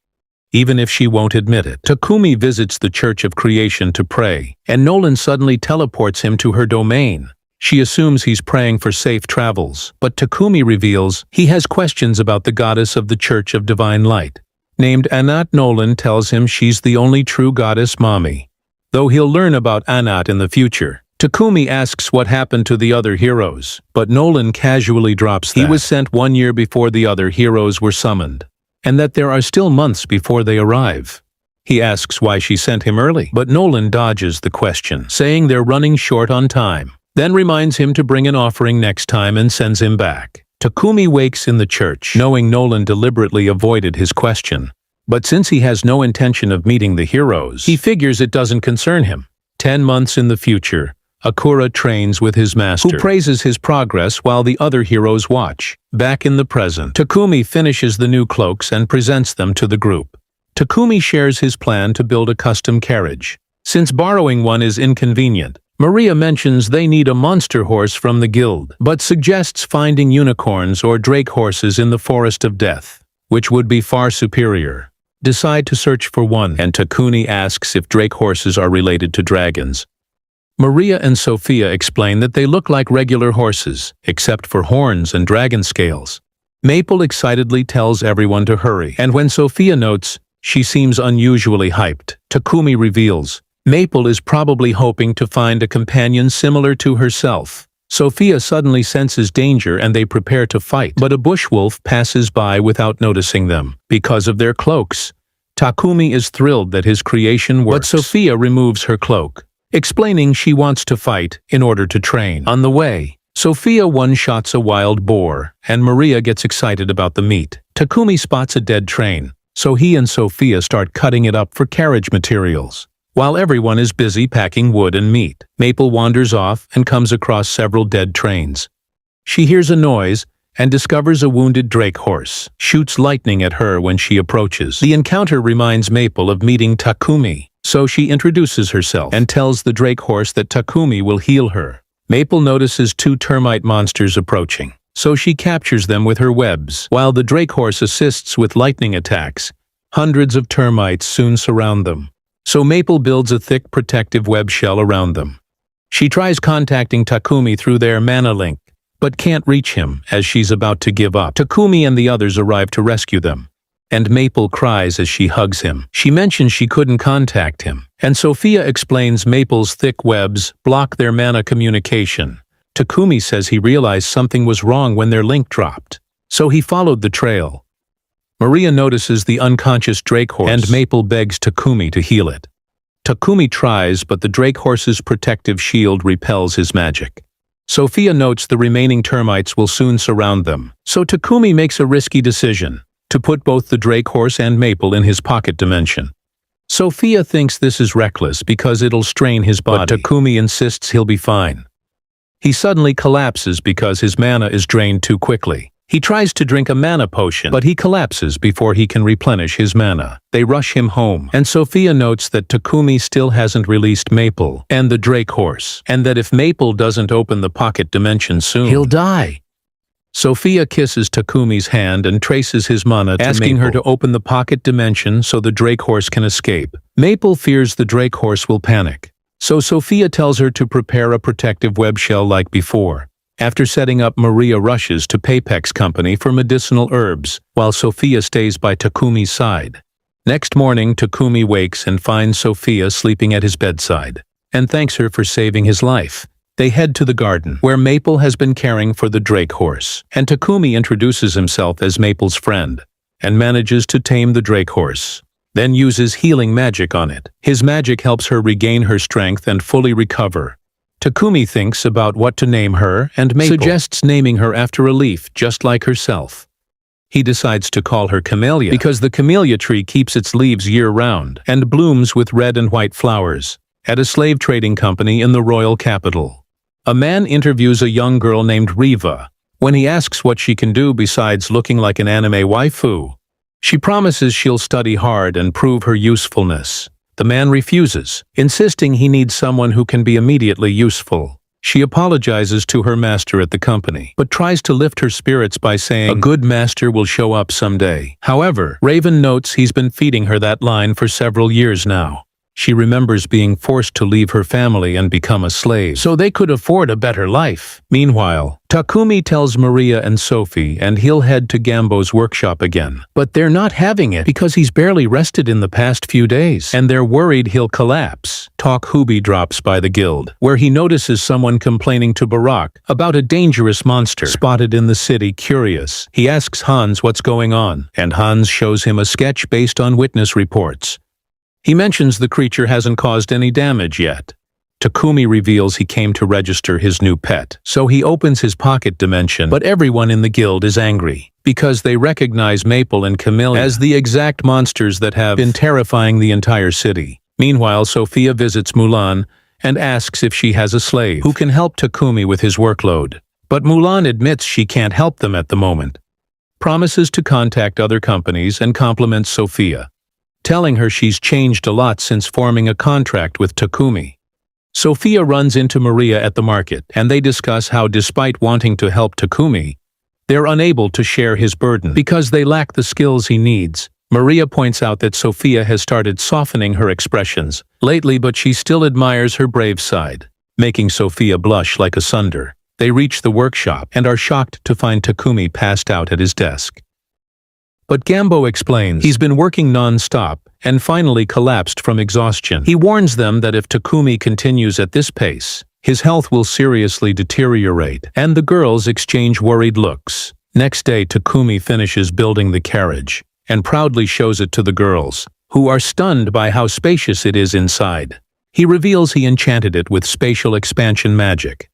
S1: even if she won't admit it. Takumi visits the Church of Creation to pray, and Nolan suddenly teleports him to her domain. She assumes he's praying for safe travels, but Takumi reveals he has questions about the goddess of the Church of Divine Light. Named Anat, Nolan tells him she's the only true goddess Mami, though he'll learn about Anat in the future. Takumi asks what happened to the other heroes, but Nolan casually drops that he was sent 1 year before the other heroes were summoned, and that there are still months before they arrive. He asks why she sent him early, but Nolan dodges the question, saying they're running short on time, then reminds him to bring an offering next time and sends him back. Takumi wakes in the church, knowing Nolan deliberately avoided his question. But since he has no intention of meeting the heroes, he figures it doesn't concern him. 10 months in the future, Akura trains with his master, who praises his progress while the other heroes watch. Back in the present, Takumi finishes the new cloaks and presents them to the group. Takumi shares his plan to build a custom carriage. Since borrowing one is inconvenient, Maria mentions they need a monster horse from the guild, but suggests finding unicorns or drake horses in the Forest of Death, which would be far superior. Decide to search for one, and Takumi asks if drake horses are related to dragons. Maria and Sophia explain that they look like regular horses, except for horns and dragon scales. Maple excitedly tells everyone to hurry, and when Sophia notes she seems unusually hyped, Takumi reveals Maple is probably hoping to find a companion similar to herself. Sophia suddenly senses danger and they prepare to fight, but a bushwolf passes by without noticing them. Because of their cloaks, Takumi is thrilled that his creation works. But Sophia removes her cloak, explaining she wants to fight in order to train. On the way, Sophia one-shots a wild boar, and Maria gets excited about the meat. Takumi spots a dead train, so he and Sophia start cutting it up for carriage materials. While everyone is busy packing wood and meat, Maple wanders off and comes across several dead trains. She hears a noise and discovers a wounded drake horse, shoots lightning at her when she approaches. The encounter reminds Maple of meeting Takumi, So she introduces herself and tells the Drake horse that Takumi will heal her. Maple notices two termite monsters approaching, so she captures them with her webs. While the Drake horse assists with lightning attacks, hundreds of termites soon surround them. So Maple builds a thick protective web shell around them. She tries contacting Takumi through their mana link, but can't reach him as she's about to give up. Takumi and the others arrive to rescue them, and Maple cries as she hugs him. She mentions she couldn't contact him, and Sophia explains Maple's thick webs block their mana communication. Takumi says he realized something was wrong when their link dropped, so he followed the trail. Maria notices the unconscious Drake horse, and Maple begs Takumi to heal it. Takumi tries, but the Drake horse's protective shield repels his magic. Sophia notes the remaining termites will soon surround them, so Takumi makes a risky decision to put both the Drake horse and Maple in his pocket dimension. Sophia thinks this is reckless because it'll strain his body, but Takumi insists he'll be fine. He suddenly collapses because his mana is drained too quickly. He tries to drink a mana potion, but he collapses before he can replenish his mana. They rush him home, and Sophia notes that Takumi still hasn't released Maple and the Drake horse, and that if Maple doesn't open the pocket dimension soon, he'll die. Sophia kisses Takumi's hand and traces his mana to asking her to open the pocket dimension so the Drake horse can escape. Maple fears the Drake horse will panic, so Sophia tells her to prepare a protective web shell like before. After setting up, Maria rushes to Papex Company for medicinal herbs, while Sophia stays by Takumi's side. Next morning, Takumi wakes and finds Sophia sleeping at his bedside, and thanks her for saving his life. They head to the garden, where Maple has been caring for the Drake horse, and Takumi introduces himself as Maple's friend, and manages to tame the Drake horse, then uses healing magic on it. His magic helps her regain her strength and fully recover. Takumi thinks about what to name her, and Maple suggests naming her after a leaf just like herself. He decides to call her Camellia because the camellia tree keeps its leaves year-round and blooms with red and white flowers. At a slave trading company in the royal capital, a man interviews a young girl named Riva. When he asks what she can do besides looking like an anime waifu, she promises she'll study hard and prove her usefulness. The man refuses, insisting he needs someone who can be immediately useful. She apologizes to her master at the company, but tries to lift her spirits by saying a good master will show up someday. However, Raven notes he's been feeding her that line for several years now. She remembers being forced to leave her family and become a slave, so they could afford a better life. Meanwhile, Takumi tells Maria and Sophie and he'll head to Gambo's workshop again. But they're not having it because he's barely rested in the past few days, and they're worried he'll collapse. Takumi drops by the guild, where he notices someone complaining to Barack about a dangerous monster spotted in the city. Curious, he asks Hans what's going on, and Hans shows him a sketch based on witness reports. He mentions the creature hasn't caused any damage yet. Takumi reveals he came to register his new pet, so he opens his pocket dimension, but everyone in the guild is angry, because they recognize Maple and Camellia as the exact monsters that have been terrifying the entire city. Meanwhile, Sophia visits Mulan and asks if she has a slave who can help Takumi with his workload. But Mulan admits she can't help them at the moment, promises to contact other companies, and compliments Sophia, telling her she's changed a lot since forming a contract with Takumi. Sophia runs into Maria at the market, and they discuss how despite wanting to help Takumi, they're unable to share his burden because they lack the skills he needs. Maria points out that Sophia has started softening her expressions lately, but she still admires her brave side, making Sophia blush like a sunder. They reach the workshop and are shocked to find Takumi passed out at his desk. But Gambo explains he's been working non-stop and finally collapsed from exhaustion. He warns them that if Takumi continues at this pace, his health will seriously deteriorate, and the girls exchange worried looks. Next day, Takumi finishes building the carriage and proudly shows it to the girls, who are stunned by how spacious it is inside. He reveals he enchanted it with spatial expansion magic,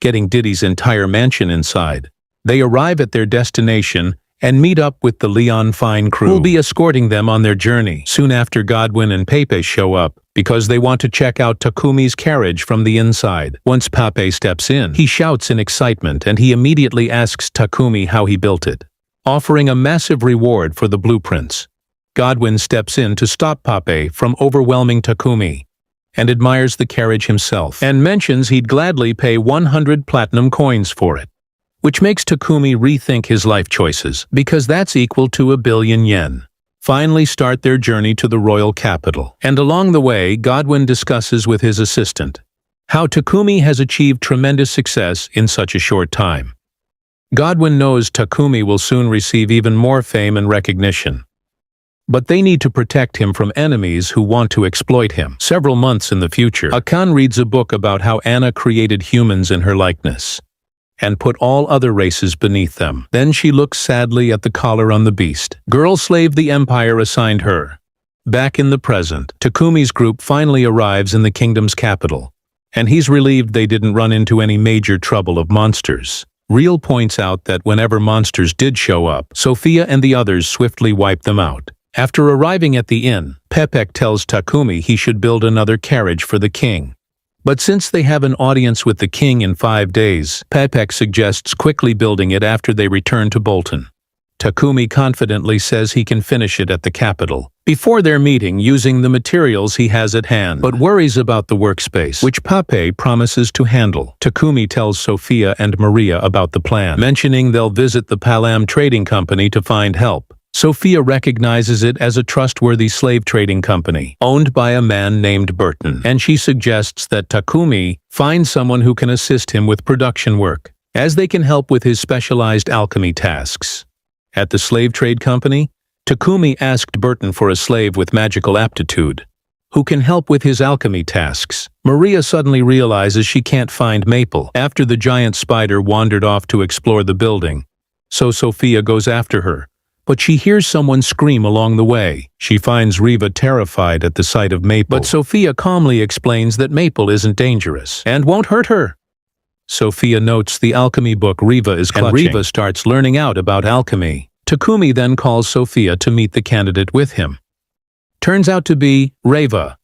S1: getting Diddy's entire mansion inside. They arrive at their destination and meet up with the Leon Fine crew, who'll be escorting them on their journey. Soon after, Godwin and Pepe show up because they want to check out Takumi's carriage from the inside. Once Pepe steps in, he shouts in excitement and he immediately asks Takumi how he built it, offering a massive reward for the blueprints. Godwin steps in to stop Pape from overwhelming Takumi, and admires the carriage himself, and mentions he'd gladly pay 100 platinum coins for it, which makes Takumi rethink his life choices, because that's equal to 1 billion yen. Finally start their journey to the royal capital, and along the way Godwin discusses with his assistant how Takumi has achieved tremendous success in such a short time. Godwin knows Takumi will soon receive even more fame and recognition, but they need to protect him from enemies who want to exploit him. Several months in the future, Akan reads a book about how Anna created humans in her likeness and put all other races beneath them. Then she looks sadly at the collar on the beast. Girl slave the Empire assigned her. Back in the present, Takumi's group finally arrives in the kingdom's capital, and he's relieved they didn't run into any major trouble of monsters. Real points out that whenever monsters did show up, Sophia and the others swiftly wiped them out. After arriving at the inn, Pepek tells Takumi he should build another carriage for the king. But since they have an audience with the king in 5 days, Pepek suggests quickly building it after they return to Bolton. Takumi confidently says he can finish it at the capital before their meeting using the materials he has at hand, but worries about the workspace, which Pape promises to handle. Takumi tells Sophia and Maria about the plan, mentioning they'll visit the Palam Trading Company to find help. Sophia recognizes it as a trustworthy slave trading company, owned by a man named Burton, and she suggests that Takumi find someone who can assist him with production work, as they can help with his specialized alchemy tasks. At the slave trade company, Takumi asked Burton for a slave with magical aptitude, who can help with his alchemy tasks. Maria suddenly realizes she can't find Maple after the giant spider wandered off to explore the building, so Sophia goes after her. But she hears someone scream along the way. She finds Riva terrified at the sight of Maple, but Sophia calmly explains that Maple isn't dangerous and won't hurt her. Sophia notes the alchemy book Riva is clutching, and Riva starts learning out about alchemy. Takumi then calls Sophia to meet the candidate with him. Turns out to be Reva.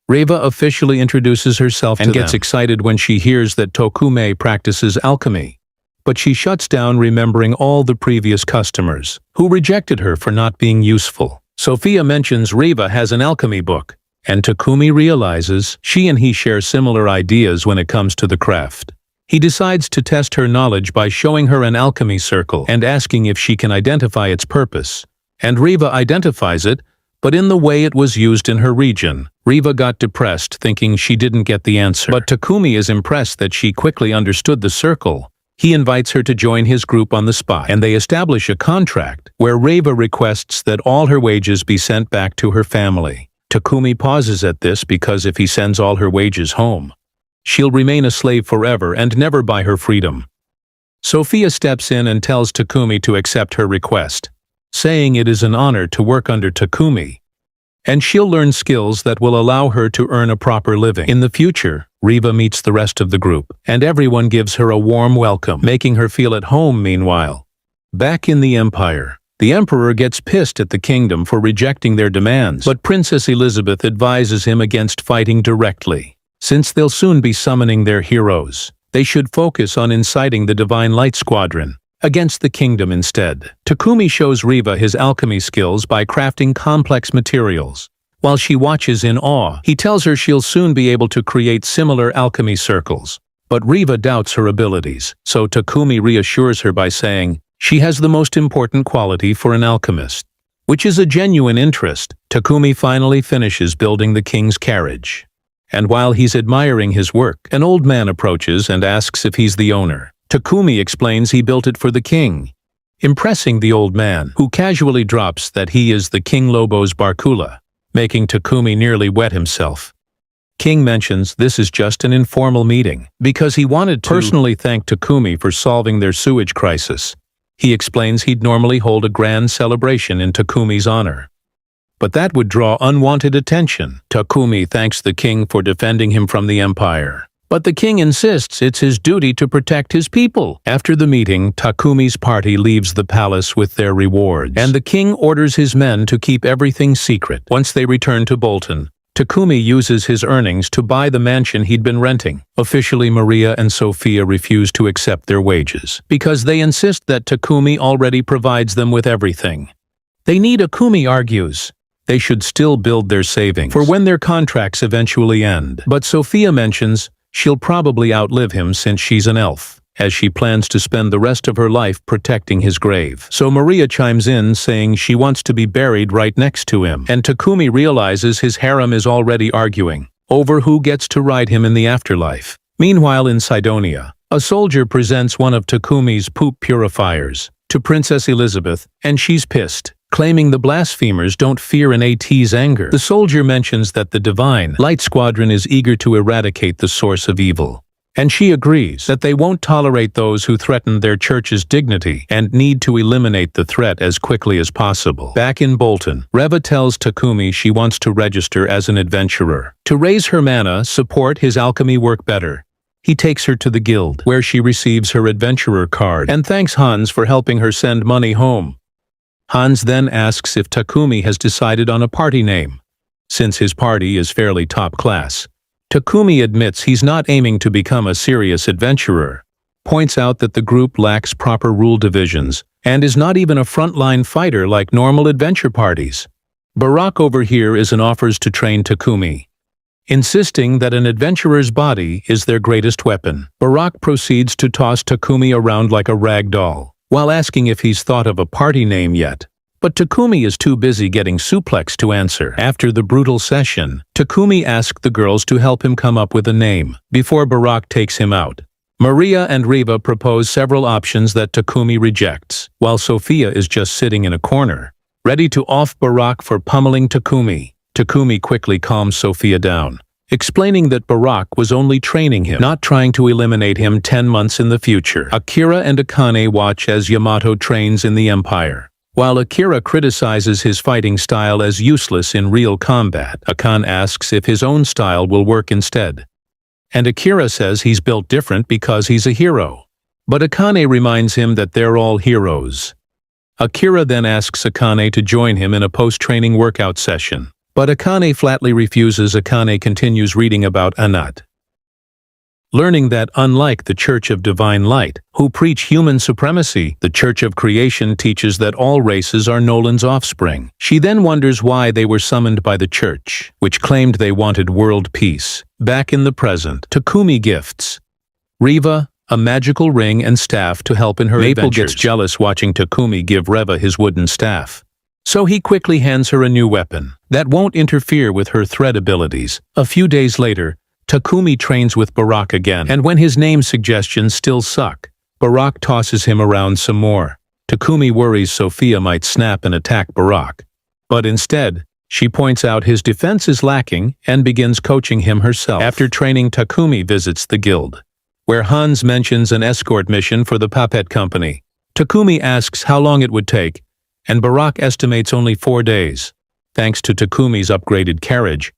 S1: Reva officially introduces herself and gets excited when she hears that Tokume practices alchemy. But she shuts down, remembering all the previous customers who rejected her for not being useful. Sophia mentions Riva has an alchemy book, and Takumi realizes she and he share similar ideas when it comes to the craft. He decides to test her knowledge by showing her an alchemy circle and asking if she can identify its purpose. And Riva identifies it, but in the way it was used in her region. Riva got depressed thinking she didn't get the answer, but Takumi is impressed that she quickly understood the circle. He invites her to join his group on the spot, and they establish a contract where Reva requests that all her wages be sent back to her family. Takumi pauses at this because if he sends all her wages home, she'll remain a slave forever and never buy her freedom. Sophia steps in and tells Takumi to accept her request, saying it is an honor to work under Takumi, and she'll learn skills that will allow her to earn a proper living. In the future, Riva meets the rest of the group, and everyone gives her a warm welcome, making her feel at home. Meanwhile, back in the Empire, the Emperor gets pissed at the kingdom for rejecting their demands, but Princess Elizabeth advises him against fighting directly. Since they'll soon be summoning their heroes, they should focus on inciting the Divine Light Squadron against the kingdom instead. Takumi shows Riva his alchemy skills by crafting complex materials. While she watches in awe, he tells her she'll soon be able to create similar alchemy circles. But Riva doubts her abilities, so Takumi reassures her by saying she has the most important quality for an alchemist, which is a genuine interest. Takumi finally finishes building the king's carriage. And while he's admiring his work, an old man approaches and asks if he's the owner. Takumi explains he built it for the king, impressing the old man, who casually drops that he is the King Lobo's Barkula, making Takumi nearly wet himself. King mentions this is just an informal meeting, because he wanted to personally thank Takumi for solving their sewage crisis. He explains he'd normally hold a grand celebration in Takumi's honor, but that would draw unwanted attention. Takumi thanks the king for defending him from the Empire, but the king insists it's his duty to protect his people. After the meeting, Takumi's party leaves the palace with their rewards, and the king orders his men to keep everything secret. Once they return to Bolton, Takumi uses his earnings to buy the mansion he'd been renting. Officially, Maria and Sophia refuse to accept their wages, because they insist that Takumi already provides them with everything they need. Takumi argues They should still build their savings for when their contracts eventually end. But Sophia mentions she'll probably outlive him since she's an elf, as she plans to spend the rest of her life protecting his grave. So Maria chimes in saying she wants to be buried right next to him, and Takumi realizes his harem is already arguing over who gets to ride him in the afterlife. Meanwhile in Cydonia, a soldier presents one of Takumi's poop purifiers to Princess Elizabeth, and she's pissed, claiming the blasphemers don't fear an AT's anger. The soldier mentions that the Divine Light Squadron is eager to eradicate the source of evil, and she agrees that they won't tolerate those who threaten their church's dignity and need to eliminate the threat as quickly as possible. Back in Bolton, Reva tells Takumi she wants to register as an adventurer. To raise her mana, support his alchemy work better. He takes her to the guild, where she receives her adventurer card and thanks Hans for helping her send money home. Hans then asks if Takumi has decided on a party name, since his party is fairly top class. Takumi admits he's not aiming to become a serious adventurer, points out that the group lacks proper rule divisions, and is not even a frontline fighter like normal adventure parties. Barak over here is and offers to train Takumi, insisting that an adventurer's body is their greatest weapon. Barak proceeds to toss Takumi around like a rag doll, while asking if he's thought of a party name yet. But Takumi is too busy getting suplexed to answer. After the brutal session, Takumi asks the girls to help him come up with a name, before Barak takes him out. Maria and Reva propose several options that Takumi rejects, while Sophia is just sitting in a corner, ready to off Barak for pummeling Takumi. Takumi quickly calms Sophia down, explaining that Barak was only training him, not trying to eliminate him 10 months in the future. Akira and Akane watch as Yamato trains in the Empire. While Akira criticizes his fighting style as useless in real combat, Akane asks if his own style will work instead. And Akira says he's built different because he's a hero. But Akane reminds him that they're all heroes. Akira then asks Akane to join him in a post-training workout session. But Akane flatly refuses. Akane continues reading about Anat, learning that unlike the Church of Divine Light, who preach human supremacy, the Church of Creation teaches that all races are Nolan's offspring. She then wonders why they were summoned by the Church, which claimed they wanted world peace. Back in the present, Takumi gifts Reva a magical ring and staff to help in her adventures. Maple gets jealous watching Takumi give Reva his wooden staff, so he quickly hands her a new weapon that won't interfere with her thread abilities. A few days later, Takumi trains with Barak again, and when his name suggestions still suck, Barak tosses him around some more. Takumi worries Sophia might snap and attack Barak, but instead, she points out his defense is lacking and begins coaching him herself. After training, Takumi visits the guild, where Hans mentions an escort mission for the Puppet Company. Takumi asks how long it would take, and Barak estimates only 4 days, thanks to Takumi's upgraded carriage.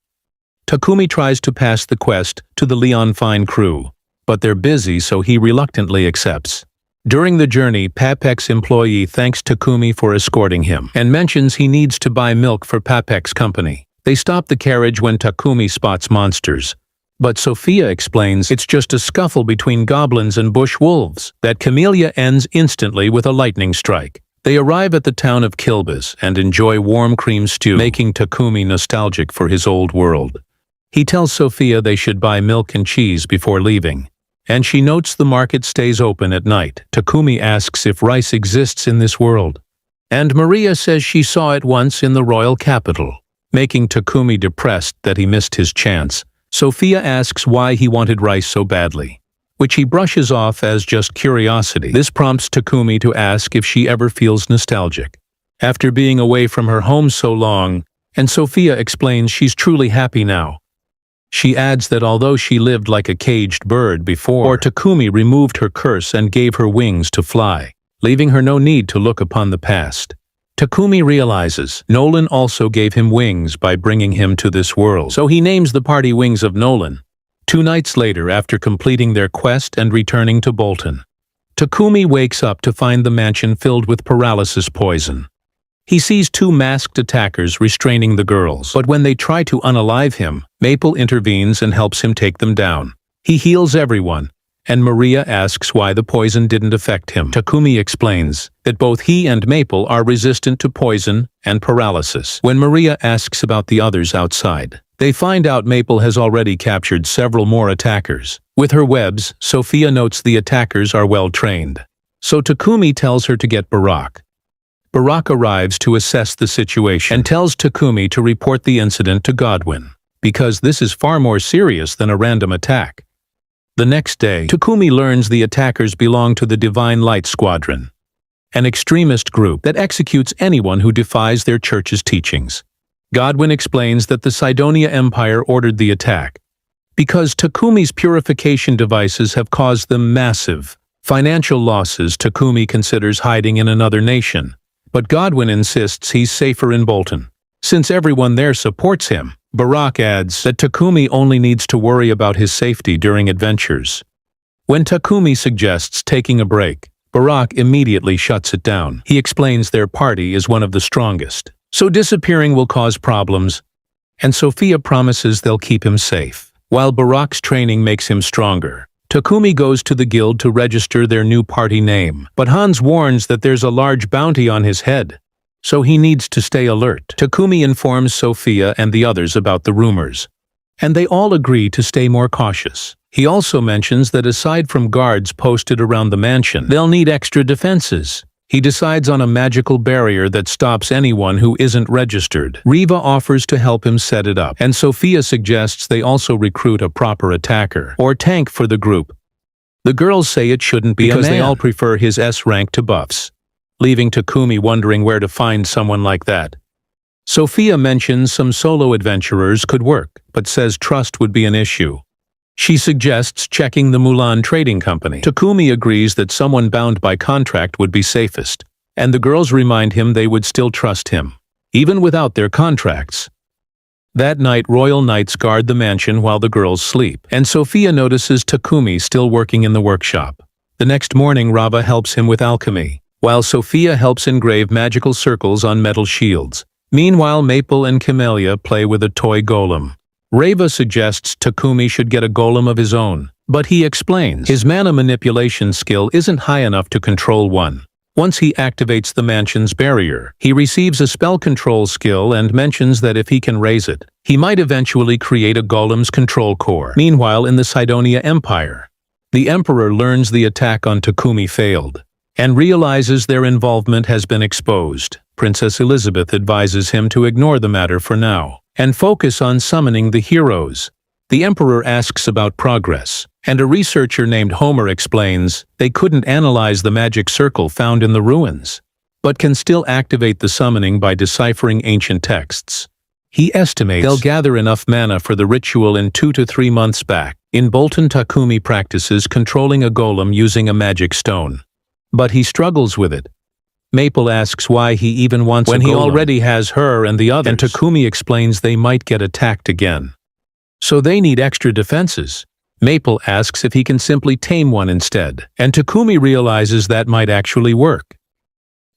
S1: Takumi tries to pass the quest to the Leon Fine crew, but they're busy, so he reluctantly accepts. During the journey, Papek's employee thanks Takumi for escorting him and mentions he needs to buy milk for Papek's company. They stop the carriage when Takumi spots monsters, but Sophia explains it's just a scuffle between goblins and bush wolves. That Camellia ends instantly with a lightning strike. They arrive at the town of Kilbis and enjoy warm cream stew, making Takumi nostalgic for his old world. He tells Sophia they should buy milk and cheese before leaving, and she notes the market stays open at night. Takumi asks if rice exists in this world, and Maria says she saw it once in the royal capital, making Takumi depressed that he missed his chance. Sophia asks why he wanted rice so badly, which he brushes off as just curiosity. This prompts Takumi to ask if she ever feels nostalgic after being away from her home so long, and Sophia explains she's truly happy now. She adds that although she lived like a caged bird before, Takumi removed her curse and gave her wings to fly, leaving her no need to look upon the past. Takumi realizes Nolan also gave him wings by bringing him to this world, so he names the party Wings of Nolan. 2 nights later, after completing their quest and returning to Bolton, Takumi wakes up to find the mansion filled with paralysis poison. He sees 2 masked attackers restraining the girls, but when they try to unalive him, Maple intervenes and helps him take them down. He heals everyone, and Maria asks why the poison didn't affect him. Takumi explains that both he and Maple are resistant to poison and paralysis. When Maria asks about the others outside, they find out Maple has already captured several more attackers. With her webs, Sophia notes the attackers are well trained. So Takumi tells her to get Barack. Barack arrives to assess the situation and tells Takumi to report the incident to Godwin, because this is far more serious than a random attack. The next day, Takumi learns the attackers belong to the Divine Light Squadron, an extremist group that executes anyone who defies their church's teachings. Godwin explains that the Cydonia Empire ordered the attack because Takumi's purification devices have caused them massive financial losses. Takumi considers hiding in another nation, but Godwin insists he's safer in Bolton, since everyone there supports him. Barack adds that Takumi only needs to worry about his safety during adventures. When Takumi suggests taking a break, Barack immediately shuts it down. He explains their party is one of the strongest, so disappearing will cause problems, and Sophia promises they'll keep him safe. While Barack's training makes him stronger, Takumi goes to the guild to register their new party name, but Hans warns that there's a large bounty on his head, so he needs to stay alert. Takumi informs Sophia and the others about the rumors, and they all agree to stay more cautious. He also mentions that aside from guards posted around the mansion, they'll need extra defenses. He decides on a magical barrier that stops anyone who isn't registered. Riva offers to help him set it up, and Sophia suggests they also recruit a proper attacker or tank for the group. The girls say it shouldn't be because they all prefer his S rank to buffs, leaving Takumi wondering where to find someone like that. Sophia mentions some solo adventurers could work, but says trust would be an issue. She suggests checking the Mulan Trading Company. Takumi agrees that someone bound by contract would be safest, and the girls remind him they would still trust him, even without their contracts. That night, royal knights guard the mansion while the girls sleep, and Sophia notices Takumi still working in the workshop. The next morning, Rava helps him with alchemy, while Sophia helps engrave magical circles on metal shields. Meanwhile, Maple and Camellia play with a toy golem. Rava suggests Takumi should get a golem of his own, but he explains his mana manipulation skill isn't high enough to control one. Once he activates the mansion's barrier, he receives a spell control skill and mentions that if he can raise it, he might eventually create a golem's control core. Meanwhile, in the Cydonia Empire, the Emperor learns the attack on Takumi failed, and realizes their involvement has been exposed. Princess Elizabeth advises him to ignore the matter for now, and focus on summoning the heroes. The Emperor asks about progress, and a researcher named Homer explains they couldn't analyze the magic circle found in the ruins, but can still activate the summoning by deciphering ancient texts. He estimates they'll gather enough mana for the ritual in 2 to 3 months back. In Bolton, Takumi practices controlling a golem using a magic stone, but he struggles with it. Maple asks why he even wants when he already has her and the others, and Takumi explains they might get attacked again, so they need extra defenses. Maple asks if he can simply tame one instead, and Takumi realizes that might actually work.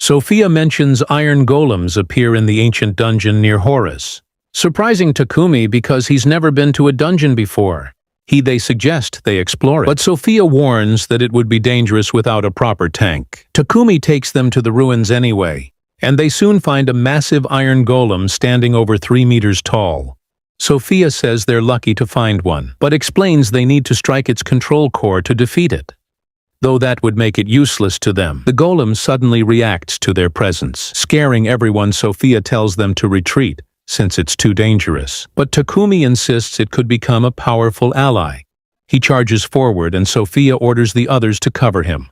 S1: Sophia mentions iron golems appear in the ancient dungeon near Horus, surprising Takumi because he's never been to a dungeon before. They suggest they explore it, but Sophia warns that it would be dangerous without a proper tank. Takumi takes them to the ruins anyway, and they soon find a massive iron golem standing over 3 meters tall. Sophia says they're lucky to find one, but explains they need to strike its control core to defeat it. Though that would make it useless to them, the golem suddenly reacts to their presence, scaring everyone. Sophia tells them to retreat, since it's too dangerous, but Takumi insists it could become a powerful ally. He charges forward and Sophia orders the others to cover him.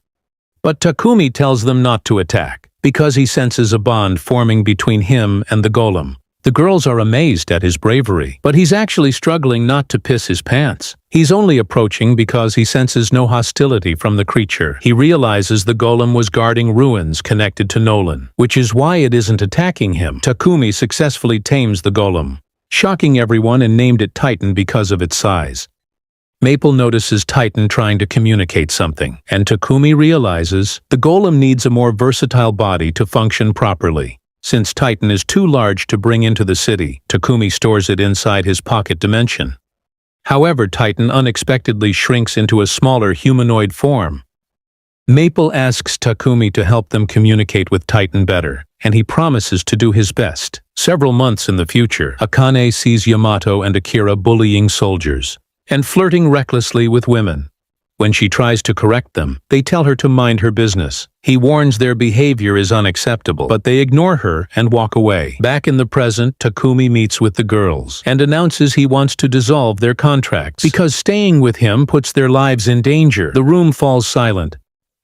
S1: But Takumi tells them not to attack, because he senses a bond forming between him and the golem. The girls are amazed at his bravery, but he's actually struggling not to piss his pants. He's only approaching because he senses no hostility from the creature. He realizes the golem was guarding ruins connected to Nolan, which is why it isn't attacking him. Takumi successfully tames the golem, shocking everyone, and named it Titan because of its size. Maple notices Titan trying to communicate something, and Takumi realizes the golem needs a more versatile body to function properly. Since Titan is too large to bring into the city, Takumi stores it inside his pocket dimension. However, Titan unexpectedly shrinks into a smaller humanoid form. Maple asks Takumi to help them communicate with Titan better, and he promises to do his best. Several months in the future, Akane sees Yamato and Akira bullying soldiers and flirting recklessly with women. When she tries to correct them, they tell her to mind her business. He warns their behavior is unacceptable, but they ignore her and walk away. Back in the present, Takumi meets with the girls and announces he wants to dissolve their contracts because staying with him puts their lives in danger. The room falls silent.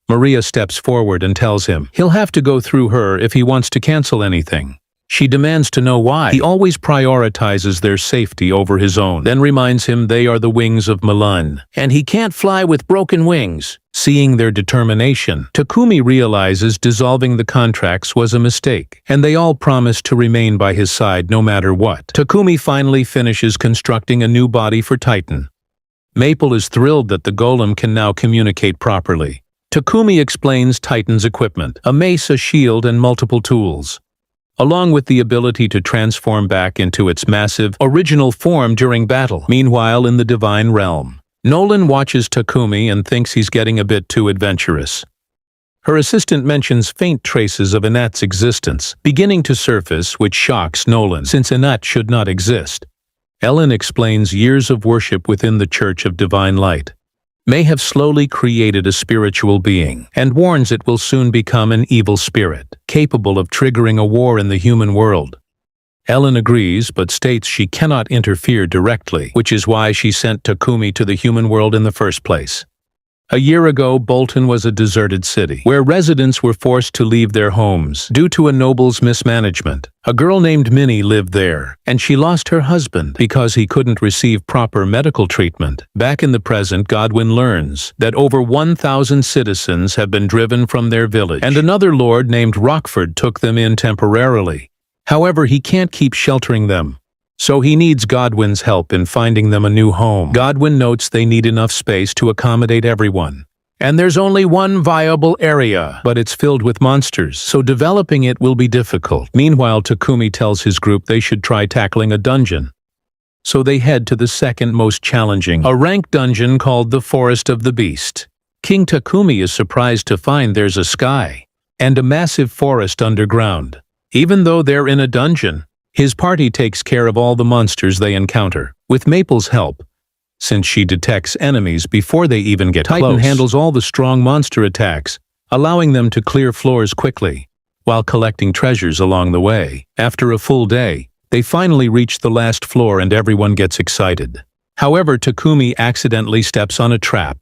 S1: Maria steps forward and tells him he'll have to go through her if he wants to cancel anything. She demands to know why. He always prioritizes their safety over his own, then reminds him they are the wings of Milan, and he can't fly with broken wings. Seeing their determination, Takumi realizes dissolving the contracts was a mistake, and they all promise to remain by his side no matter what. Takumi finally finishes constructing a new body for Titan. Maple is thrilled that the golem can now communicate properly. Takumi explains Titan's equipment, a mace, a shield, and multiple tools, along with the ability to transform back into its massive, original form during battle. Meanwhile, in the divine realm, Nolan watches Takumi and thinks he's getting a bit too adventurous. Her assistant mentions faint traces of Inat's existence beginning to surface, which shocks Nolan, since Inat should not exist. Ellen explains years of worship within the Church of Divine Light may have slowly created a spiritual being, and warns it will soon become an evil spirit, capable of triggering a war in the human world. Ellen agrees, but states she cannot interfere directly, which is why she sent Takumi to the human world in the first place. A year ago, Bolton was a deserted city, where residents were forced to leave their homes due to a noble's mismanagement. A girl named Minnie lived there, and she lost her husband because he couldn't receive proper medical treatment. Back in the present, Godwin learns that over 1,000 citizens have been driven from their village, and another lord named Rockford took them in temporarily. However, he can't keep sheltering them, so he needs Godwin's help in finding them a new home. Godwin notes they need enough space to accommodate everyone, and there's only one viable area, but it's filled with monsters, so developing it will be difficult. Meanwhile, Takumi tells his group they should try tackling a dungeon. So they head to the second most challenging, a rank dungeon called the Forest of the Beast. King Takumi is surprised to find there's a sky and a massive forest underground. Even though they're in a dungeon, his party takes care of all the monsters they encounter, with Maple's help, since she detects enemies before they even get close. Titan handles all the strong monster attacks, allowing them to clear floors quickly, while collecting treasures along the way. After a full day, they finally reach the last floor and everyone gets excited. However, Takumi accidentally steps on a trap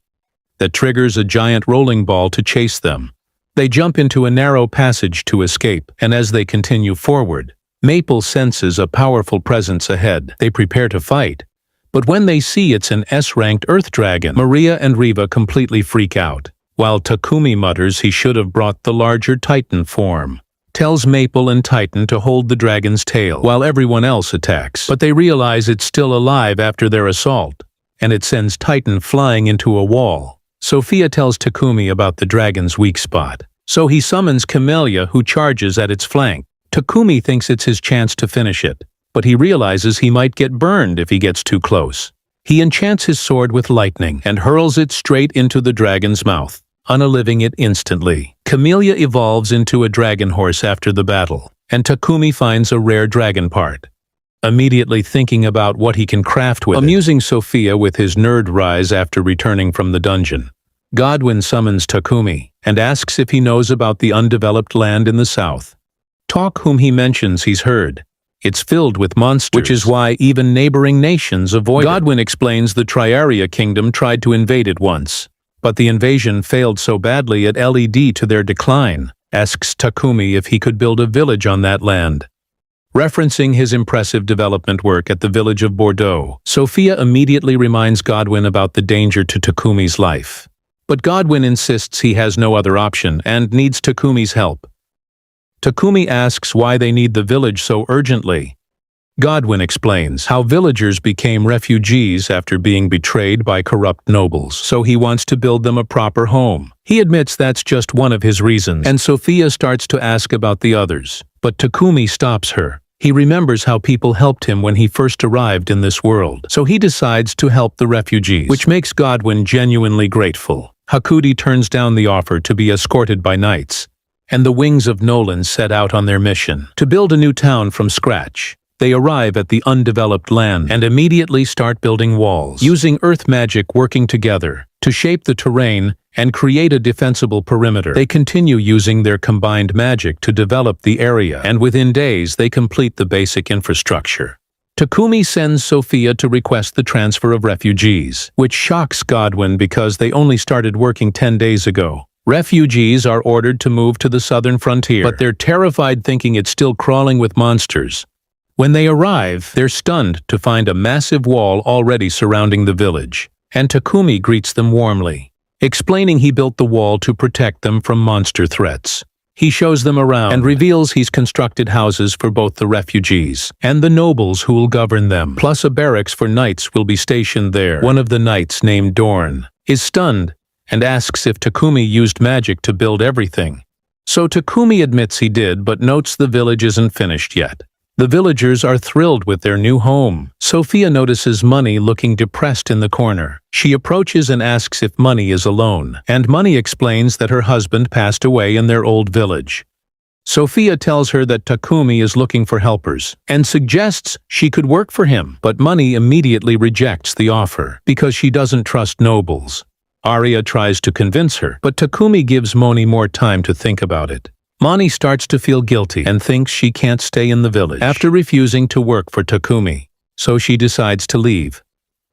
S1: that triggers a giant rolling ball to chase them. They jump into a narrow passage to escape, and as they continue forward, Maple senses a powerful presence ahead. They prepare to fight, but when they see it's an S-ranked Earth Dragon, Maria and Riva completely freak out, while Takumi mutters he should have brought the larger Titan form, tells Maple and Titan to hold the dragon's tail while everyone else attacks, but they realize it's still alive after their assault, and it sends Titan flying into a wall. Sophia tells Takumi about the dragon's weak spot, so he summons Camellia, who charges at its flank. Takumi thinks it's his chance to finish it, but he realizes he might get burned if he gets too close. He enchants his sword with lightning and hurls it straight into the dragon's mouth, unaliving it instantly. Camellia evolves into a dragon horse after the battle, and Takumi finds a rare dragon part, immediately thinking about what he can craft with amusing Sophia with his nerd rise after returning from the dungeon. Godwin summons Takumi and asks if he knows about the undeveloped land in the south. Talk whom he mentions he's heard. It's filled with monsters, which is why even neighboring nations avoid it. Godwin explains the Triaria kingdom tried to invade it once, but the invasion failed so badly it led to their decline. Asks Takumi if he could build a village on that land, referencing his impressive development work at the village of Bordeaux. Sophia immediately reminds Godwin about the danger to Takumi's life, but Godwin insists he has no other option and needs Takumi's help. Takumi asks why they need the village so urgently. Godwin explains how villagers became refugees after being betrayed by corrupt nobles, so he wants to build them a proper home. He admits that's just one of his reasons, and Sophia starts to ask about the others, but Takumi stops her. He remembers how people helped him when he first arrived in this world, so he decides to help the refugees, which makes Godwin genuinely grateful. Hakuti turns down the offer to be escorted by knights, and the wings of Nolan set out on their mission to build a new town from scratch. They arrive at the undeveloped land and immediately start building walls, using earth magic working together to shape the terrain and create a defensible perimeter. They continue using their combined magic to develop the area, and within days they complete the basic infrastructure. Takumi sends Sophia to request the transfer of refugees, which shocks Godwin because they only started working 10 days ago. Refugees are ordered to move to the southern frontier, but they're terrified thinking it's still crawling with monsters. When they arrive, they're stunned to find a massive wall already surrounding the village, and Takumi greets them warmly, explaining he built the wall to protect them from monster threats. He shows them around and reveals he's constructed houses for both the refugees and the nobles who will govern them, plus a barracks for knights will be stationed there. One of the knights, named Dorn, is stunned and asks if Takumi used magic to build everything. So Takumi admits he did, but notes the village isn't finished yet. The villagers are thrilled with their new home. Sophia notices Money looking depressed in the corner. She approaches and asks if Money is alone, and Money explains that her husband passed away in their old village. Sophia tells her that Takumi is looking for helpers, and suggests she could work for him, but Money immediately rejects the offer because she doesn't trust nobles. Arya tries to convince her, but Takumi gives Moni more time to think about it. Moni starts to feel guilty and thinks she can't stay in the village after refusing to work for Takumi, so she decides to leave.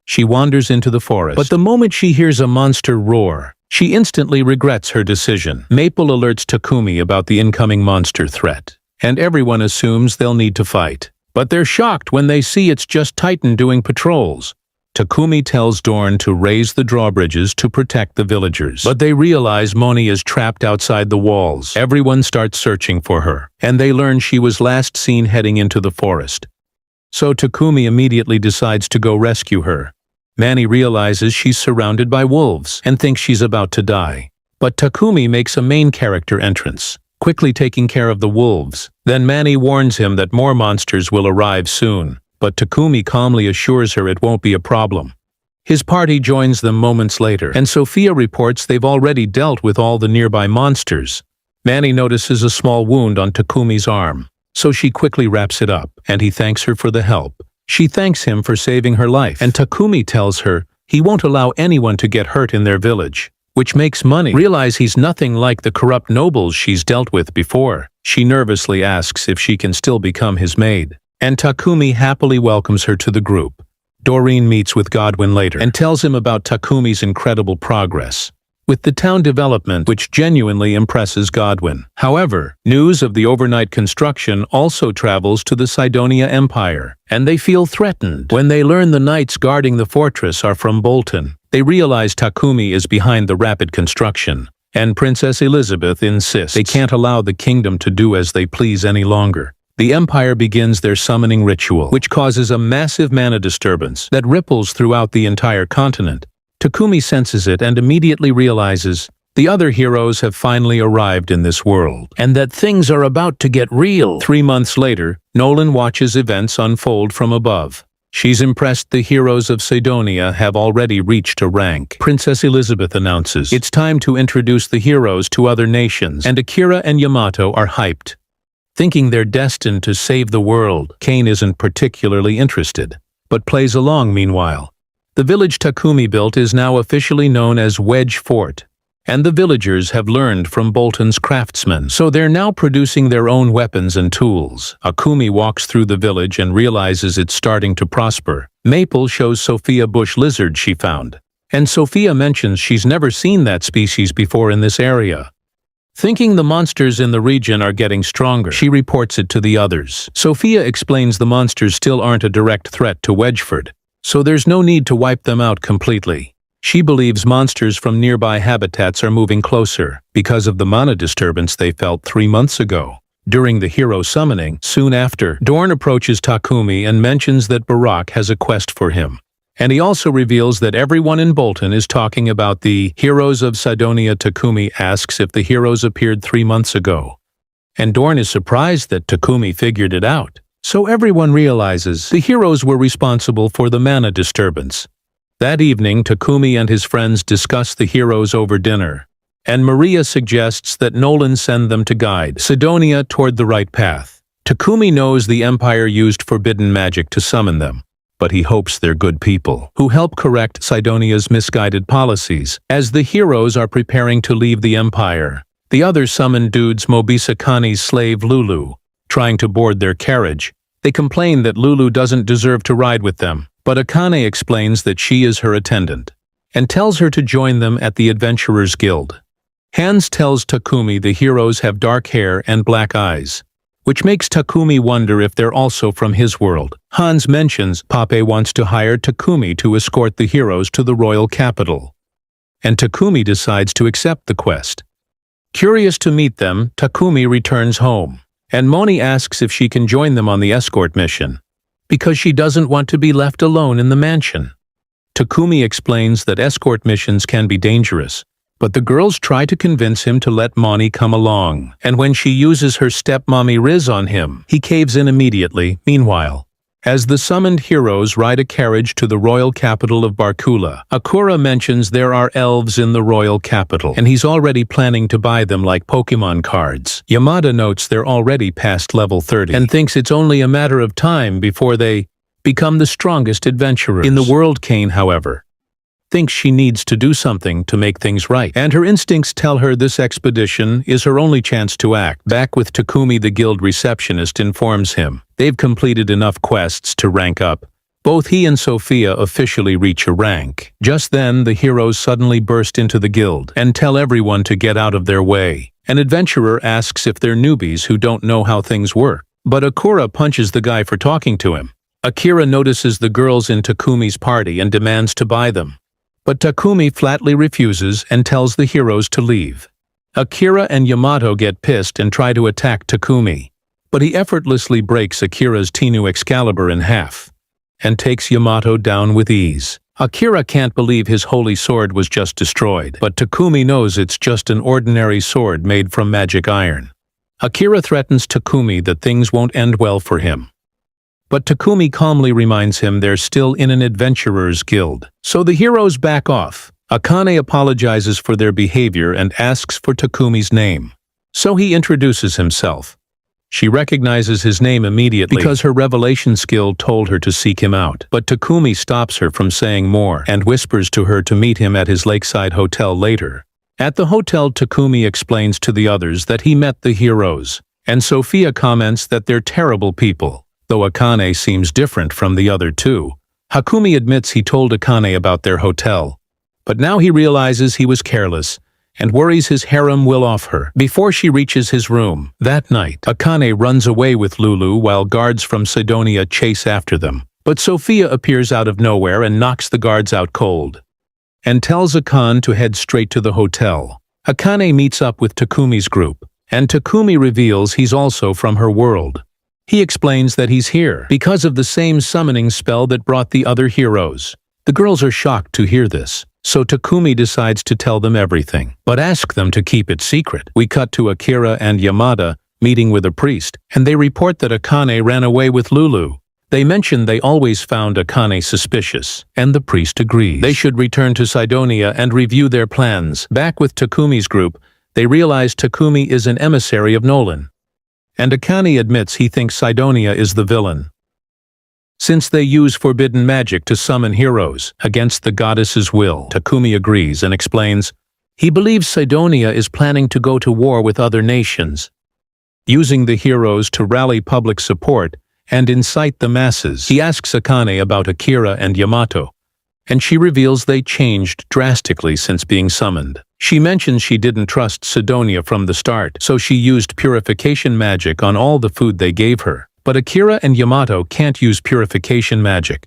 S1: She wanders into the forest, but the moment she hears a monster roar, she instantly regrets her decision. Maple alerts Takumi about the incoming monster threat, and everyone assumes they'll need to fight. But they're shocked when they see it's just Titan doing patrols. Takumi tells Dorn to raise the drawbridges to protect the villagers, but they realize Moni is trapped outside the walls. Everyone starts searching for her, and they learn she was last seen heading into the forest. So Takumi immediately decides to go rescue her. Manny realizes she's surrounded by wolves and thinks she's about to die. But Takumi makes a main character entrance, quickly taking care of the wolves. Then Manny warns him that more monsters will arrive soon, but Takumi calmly assures her it won't be a problem. His party joins them moments later, and Sophia reports they've already dealt with all the nearby monsters. Manny notices a small wound on Takumi's arm, so she quickly wraps it up, and he thanks her for the help. She thanks him for saving her life, and Takumi tells her he won't allow anyone to get hurt in their village, which makes Money realize he's nothing like the corrupt nobles she's dealt with before. She nervously asks if she can still become his maid, and Takumi happily welcomes her to the group. Doreen meets with Godwin later and tells him about Takumi's incredible progress with the town development, which genuinely impresses Godwin. However, news of the overnight construction also travels to the Cydonia Empire, and they feel threatened. When they learn the knights guarding the fortress are from Bolton, they realize Takumi is behind the rapid construction, and Princess Elizabeth insists they can't allow the kingdom to do as they please any longer. The Empire begins their summoning ritual, which causes a massive mana disturbance that ripples throughout the entire continent. Takumi senses it and immediately realizes the other heroes have finally arrived in this world, and that things are about to get real. 3 months later, Nolan watches events unfold from above. She's impressed the heroes of Cydonia have already reached a rank. Princess Elizabeth announces it's time to introduce the heroes to other nations, and Akira and Yamato are hyped, thinking they're destined to save the world. Kane isn't particularly interested, but plays along meanwhile. The village Takumi built is now officially known as Wedge Fort, and the villagers have learned from Bolton's craftsmen, so they're now producing their own weapons and tools. Akumi walks through the village and realizes it's starting to prosper. Maple shows Sophia bush lizard she found, and Sophia mentions she's never seen that species before in this area. Thinking the monsters in the region are getting stronger, she reports it to the others. Sophia explains the monsters still aren't a direct threat to Wedgeford, so there's no need to wipe them out completely. She believes monsters from nearby habitats are moving closer because of the mana disturbance they felt 3 months ago during the hero summoning. Soon after, Dorn approaches Takumi and mentions that Barak has a quest for him. And he also reveals that everyone in Bolton is talking about the heroes of Cydonia. Takumi asks if the heroes appeared 3 months ago, and Dorn is surprised that Takumi figured it out. So everyone realizes the heroes were responsible for the mana disturbance. That evening, Takumi and his friends discuss the heroes over dinner, and Maria suggests that Nolan send them to guide Sidonia toward the right path. Takumi knows the Empire used forbidden magic to summon them, but he hopes they're good people who help correct Sidonia's misguided policies. As the heroes are preparing to leave the Empire, the other summoned dudes Mobisa Kani's slave Lulu, trying to board their carriage. They complain that Lulu doesn't deserve to ride with them, but Akane explains that she is her attendant, and tells her to join them at the Adventurers Guild. Hans tells Takumi the heroes have dark hair and black eyes, which makes Takumi wonder if they're also from his world. Hans mentions Pape wants to hire Takumi to escort the heroes to the royal capital, and Takumi decides to accept the quest. Curious to meet them, Takumi returns home, and Moni asks if she can join them on the escort mission, because she doesn't want to be left alone in the mansion. Takumi explains that escort missions can be dangerous, but the girls try to convince him to let Moni come along, and when she uses her stepmommy Riz on him, he caves in immediately. Meanwhile, as the summoned heroes ride a carriage to the royal capital of Barkula, Akura mentions there are elves in the royal capital, and he's already planning to buy them like Pokemon cards. Yamada notes they're already past level 30, and thinks it's only a matter of time before they become the strongest adventurers in the world. Kane, however, thinks she needs to do something to make things right, and her instincts tell her this expedition is her only chance to act. Back with Takumi, the guild receptionist informs him they've completed enough quests to rank up. Both he and Sophia officially reach a rank. Just then, the heroes suddenly burst into the guild and tell everyone to get out of their way. An adventurer asks if they're newbies who don't know how things work, but Akura punches the guy for talking to him. Akira notices the girls in Takumi's party and demands to buy them, but Takumi flatly refuses and tells the heroes to leave. Akira and Yamato get pissed and try to attack Takumi, but he effortlessly breaks Akira's Tenu Excalibur in half and takes Yamato down with ease. Akira can't believe his holy sword was just destroyed, but Takumi knows it's just an ordinary sword made from magic iron. Akira threatens Takumi that things won't end well for him, but Takumi calmly reminds him they're still in an adventurers guild. So the heroes back off. Akane apologizes for their behavior and asks for Takumi's name. So he introduces himself. She recognizes his name immediately because her revelation skill told her to seek him out. But Takumi stops her from saying more and whispers to her to meet him at his lakeside hotel later. At the hotel, Takumi explains to the others that he met the heroes, and Sophia comments that they're terrible people, though Akane seems different from the other two. Hakumi admits he told Akane about their hotel, but now he realizes he was careless and worries his harem will off her before she reaches his room. That night, Akane runs away with Lulu while guards from Sidonia chase after them. But Sophia appears out of nowhere and knocks the guards out cold, and tells Akane to head straight to the hotel. Akane meets up with Takumi's group, and Takumi reveals he's also from her world. He explains that he's here because of the same summoning spell that brought the other heroes. The girls are shocked to hear this, so Takumi decides to tell them everything, but ask them to keep it secret. We cut to Akira and Yamada meeting with a priest, and they report that Akane ran away with Lulu. They mention they always found Akane suspicious, and the priest agrees. They should return to Sidonia and review their plans. Back with Takumi's group, they realize Takumi is an emissary of Nolan, and Akane admits he thinks Sidonia is the villain, since they use forbidden magic to summon heroes against the goddess's will. Takumi agrees and explains he believes Sidonia is planning to go to war with other nations, using the heroes to rally public support and incite the masses. He asks Akane about Akira and Yamato, and she reveals they changed drastically since being summoned. She mentions she didn't trust Sidonia from the start, so she used purification magic on all the food they gave her. But Akira and Yamato can't use purification magic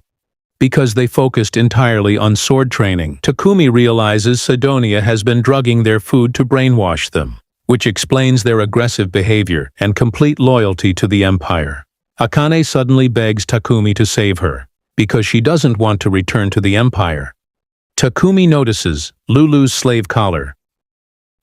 S1: because they focused entirely on sword training. Takumi realizes Sidonia has been drugging their food to brainwash them, which explains their aggressive behavior and complete loyalty to the Empire. Akane suddenly begs Takumi to save her because she doesn't want to return to the Empire. Takumi notices Lulu's slave collar.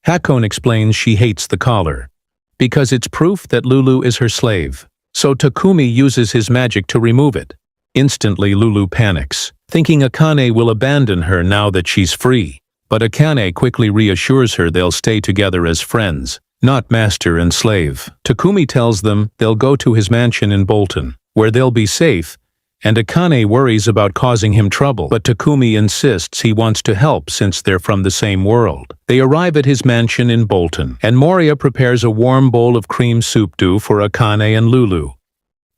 S1: Hakone explains she hates the collar because it's proof that Lulu is her slave. so Takumi uses his magic to remove it. Instantly Lulu panics, thinking Akane will abandon her now that she's free. But Akane quickly reassures her they'll stay together as friends, not master and slave. Takumi tells them they'll go to his mansion in Bolton, where they'll be safe, and Akane worries about causing him trouble, but Takumi insists he wants to help since they're from the same world. They arrive at his mansion in Bolton, and Moria prepares a warm bowl of cream soup stew for Akane and Lulu.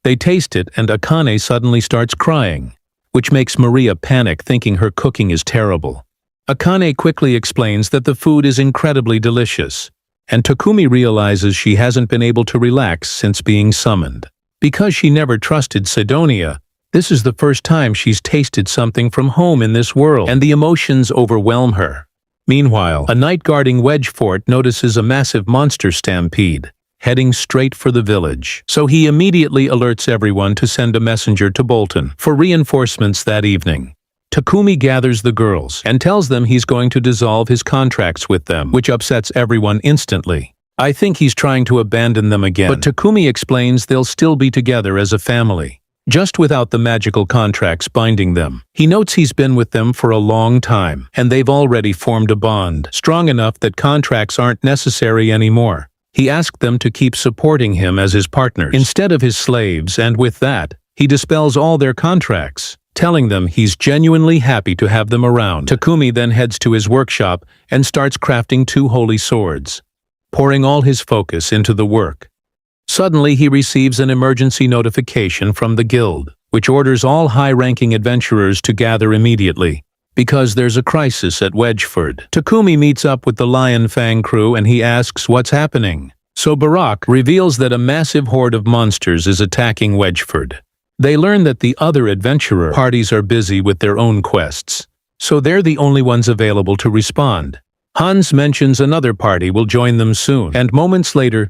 S1: They taste it and Akane suddenly starts crying, which makes Maria panic, thinking her cooking is terrible. Akane quickly explains that the food is incredibly delicious, and Takumi realizes she hasn't been able to relax since being summoned. Because she never trusted Sidonia, this is the first time she's tasted something from home in this world, and the emotions overwhelm her. Meanwhile, a knight guarding Wedge Fort notices a massive monster stampede, heading straight for the village. So he immediately alerts everyone to send a messenger to Bolton for reinforcements that evening. Takumi gathers the girls and tells them he's going to dissolve his contracts with them, which upsets everyone instantly. I think he's trying to abandon them again, but Takumi explains they'll still be together as a family, just without the magical contracts binding them. He notes he's been with them for a long time, and they've already formed a bond, strong enough that contracts aren't necessary anymore. He asked them to keep supporting him as his partners instead of his slaves, and with that, he dispels all their contracts, telling them he's genuinely happy to have them around. Takumi then heads to his workshop and starts crafting 2 holy swords, pouring all his focus into the work. Suddenly he receives an emergency notification from the guild, which orders all high-ranking adventurers to gather immediately, because there's a crisis at Wedgeford. Takumi meets up with the Lion Fang crew and he asks what's happening. So Barak reveals that a massive horde of monsters is attacking Wedgeford. They learn that the other adventurer parties are busy with their own quests, so they're the only ones available to respond. Hans mentions another party will join them soon, and moments later,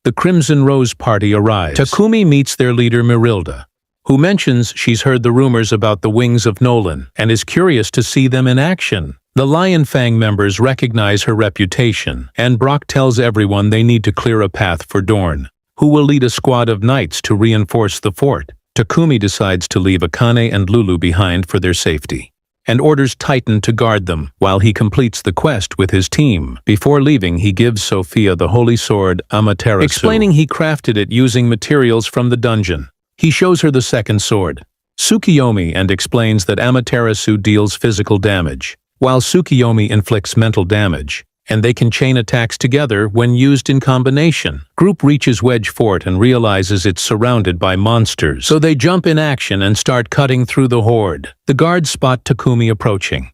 S1: the Crimson Rose party arrives. Takumi meets their leader Merilda, who mentions she's heard the rumors about the wings of Nolan and is curious to see them in action. The Lion Fang members recognize her reputation, and Brock tells everyone they need to clear a path for Dorn, who will lead a squad of knights to reinforce the fort. Takumi decides to leave Akane and Lulu behind for their safety, and orders Titan to guard them while he completes the quest with his team. Before leaving, he gives Sophia the holy sword Amaterasu, explaining he crafted it using materials from the dungeon. He shows her the second sword, Tsukiyomi, and explains that Amaterasu deals physical damage, while Tsukiyomi inflicts mental damage, and they can chain attacks together when used in combination. Group reaches Wedge Fort and realizes it's surrounded by monsters, so they jump in action and start cutting through the horde. The guards spot Takumi approaching,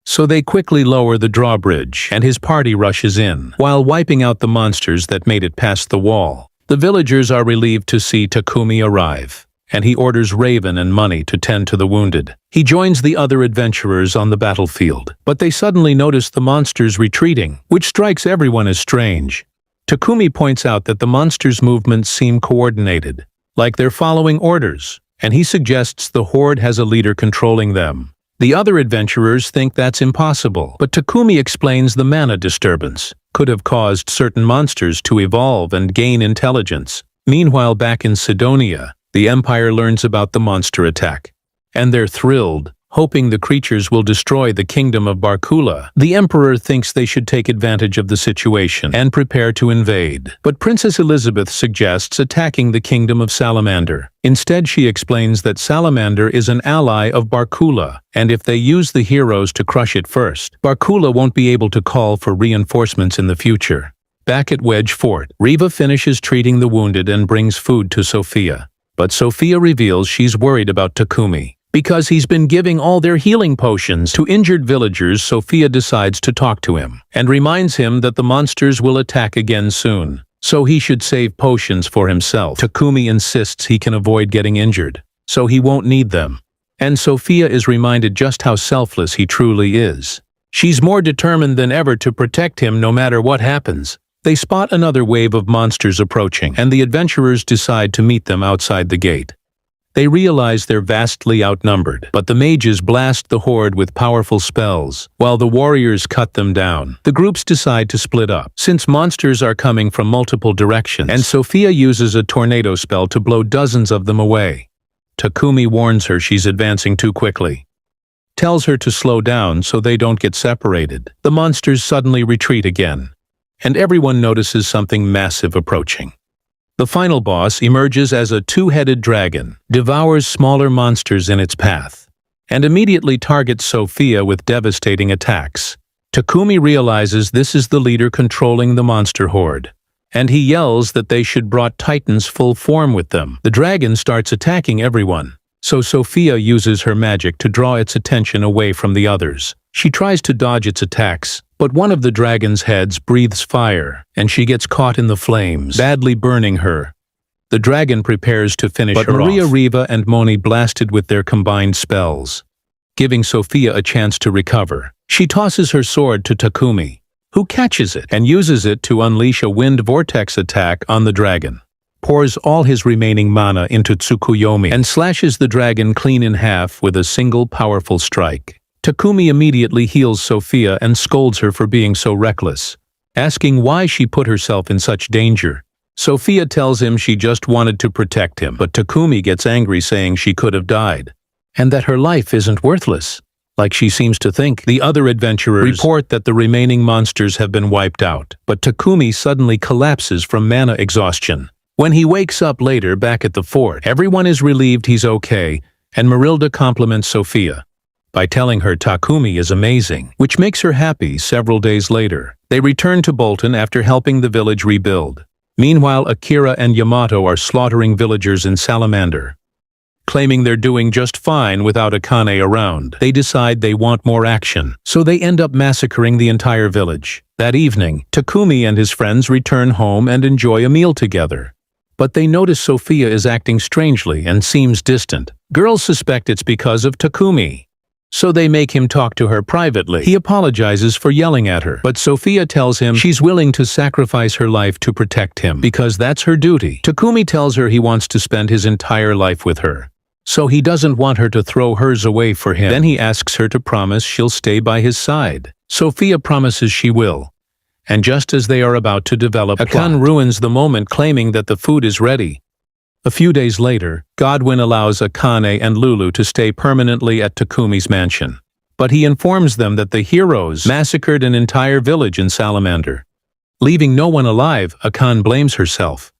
S1: so they quickly lower the drawbridge, and his party rushes in, while wiping out the monsters that made it past the wall. The villagers are relieved to see Takumi arrive, and he orders Raven and Money to tend to the wounded. He joins the other adventurers on the battlefield, but they suddenly notice the monsters retreating, which strikes everyone as strange. Takumi points out that the monsters' movements seem coordinated, like they're following orders, and he suggests the horde has a leader controlling them. The other adventurers think that's impossible, but Takumi explains the mana disturbance could have caused certain monsters to evolve and gain intelligence. Meanwhile, back in Sidonia, the Empire learns about the monster attack, and they're thrilled, hoping the creatures will destroy the kingdom of Barkula. The Emperor thinks they should take advantage of the situation and prepare to invade, but Princess Elizabeth suggests attacking the kingdom of Salamander. Instead, she explains that Salamander is an ally of Barkula, and if they use the heroes to crush it first, Barkula won't be able to call for reinforcements in the future. Back at Wedge Fort, Riva finishes treating the wounded and brings food to Sophia. But Sophia reveals she's worried about Takumi. Because he's been giving all their healing potions to injured villagers, Sophia decides to talk to him, and reminds him that the monsters will attack again soon, so he should save potions for himself. Takumi insists he can avoid getting injured, so he won't need them. And Sophia is reminded just how selfless he truly is. She's more determined than ever to protect him no matter what happens. They spot another wave of monsters approaching, and the adventurers decide to meet them outside the gate. They realize they're vastly outnumbered, but the mages blast the horde with powerful spells, while the warriors cut them down. The groups decide to split up, since monsters are coming from multiple directions, and Sophia uses a tornado spell to blow dozens of them away. Takumi warns her she's advancing too quickly, tells her to slow down so they don't get separated. The monsters suddenly retreat again, and everyone notices something massive approaching. The final boss emerges as a two-headed dragon, devours smaller monsters in its path, and immediately targets Sophia with devastating attacks. Takumi realizes this is the leader controlling the monster horde, and he yells that they should brought Titan's full form with them. The dragon starts attacking everyone, so Sophia uses her magic to draw its attention away from the others. She tries to dodge its attacks, but one of the dragon's heads breathes fire, and she gets caught in the flames, badly burning her. The dragon prepares to finish her Maria, off. Riva, and Moni blasted with their combined spells, giving Sophia a chance to recover. She tosses her sword to Takumi, who catches it and uses it to unleash a wind vortex attack on the dragon, pours all his remaining mana into Tsukuyomi, and slashes the dragon clean in half with a single powerful strike. Takumi immediately heals Sophia and scolds her for being so reckless, asking why she put herself in such danger. Sophia tells him she just wanted to protect him, but Takumi gets angry, saying she could have died, and that her life isn't worthless, like she seems to think. The other adventurers report that the remaining monsters have been wiped out, but Takumi suddenly collapses from mana exhaustion. When he wakes up later back at the fort, everyone is relieved he's okay, and Marilda compliments Sophia by telling her Takumi is amazing, which makes her happy. Several days later, they return to Bolton after helping the village rebuild. Meanwhile, Akira and Yamato are slaughtering villagers in Salamander, claiming they're doing just fine without Akane around. They decide they want more action, so they end up massacring the entire village. That evening, Takumi and his friends return home and enjoy a meal together, but they notice Sophia is acting strangely and seems distant. Girls suspect it's because of Takumi, so they make him talk to her privately. He apologizes for yelling at her, but Sophia tells him she's willing to sacrifice her life to protect him because that's her duty. Takumi tells her he wants to spend his entire life with her, so he doesn't want her to throw hers away for him. Then he asks her to promise she'll stay by his side. Sophia promises she will, and just as they are about to develop a plot, Akane ruins the moment, claiming that the food is ready. A few days later, Godwin allows Akane and Lulu to stay permanently at Takumi's mansion, but he informs them that the heroes massacred an entire village in Salamander. Leaving no one alive, Akane blames herself,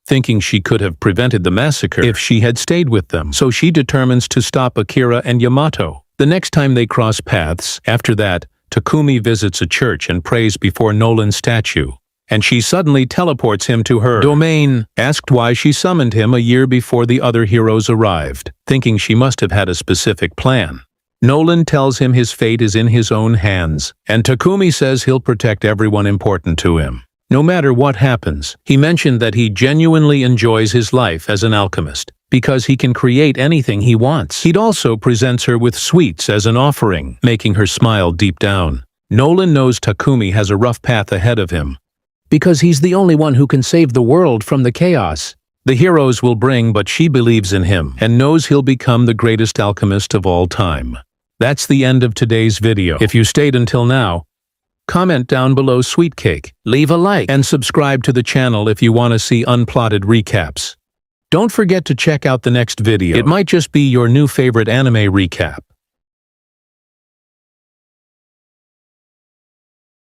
S1: thinking she could have prevented the massacre if she had stayed with them, so she determines to stop Akira and Yamato. The next time they cross paths, after that, Takumi visits a church and prays before Nolan's statue, and she suddenly teleports him to her domain. Asked why she summoned him a year before the other heroes arrived, thinking she must have had a specific plan, Nolan tells him his fate is in his own hands, and Takumi says he'll protect everyone important to him, no matter what happens. He mentioned that he genuinely enjoys his life as an alchemist, because he can create anything he wants. He'd also presents her with sweets as an offering, making her smile deep down. Nolan knows Takumi has a rough path ahead of him, because he's the only one who can save the world from the chaos the heroes will bring, but she believes in him and knows he'll become the greatest alchemist of all time. That's the end of today's video. If you stayed until now, comment down below sweet cake, leave a like, and subscribe to the channel if you want to see unplotted recaps. Don't forget to check out the next video. It might just be your new favorite anime recap.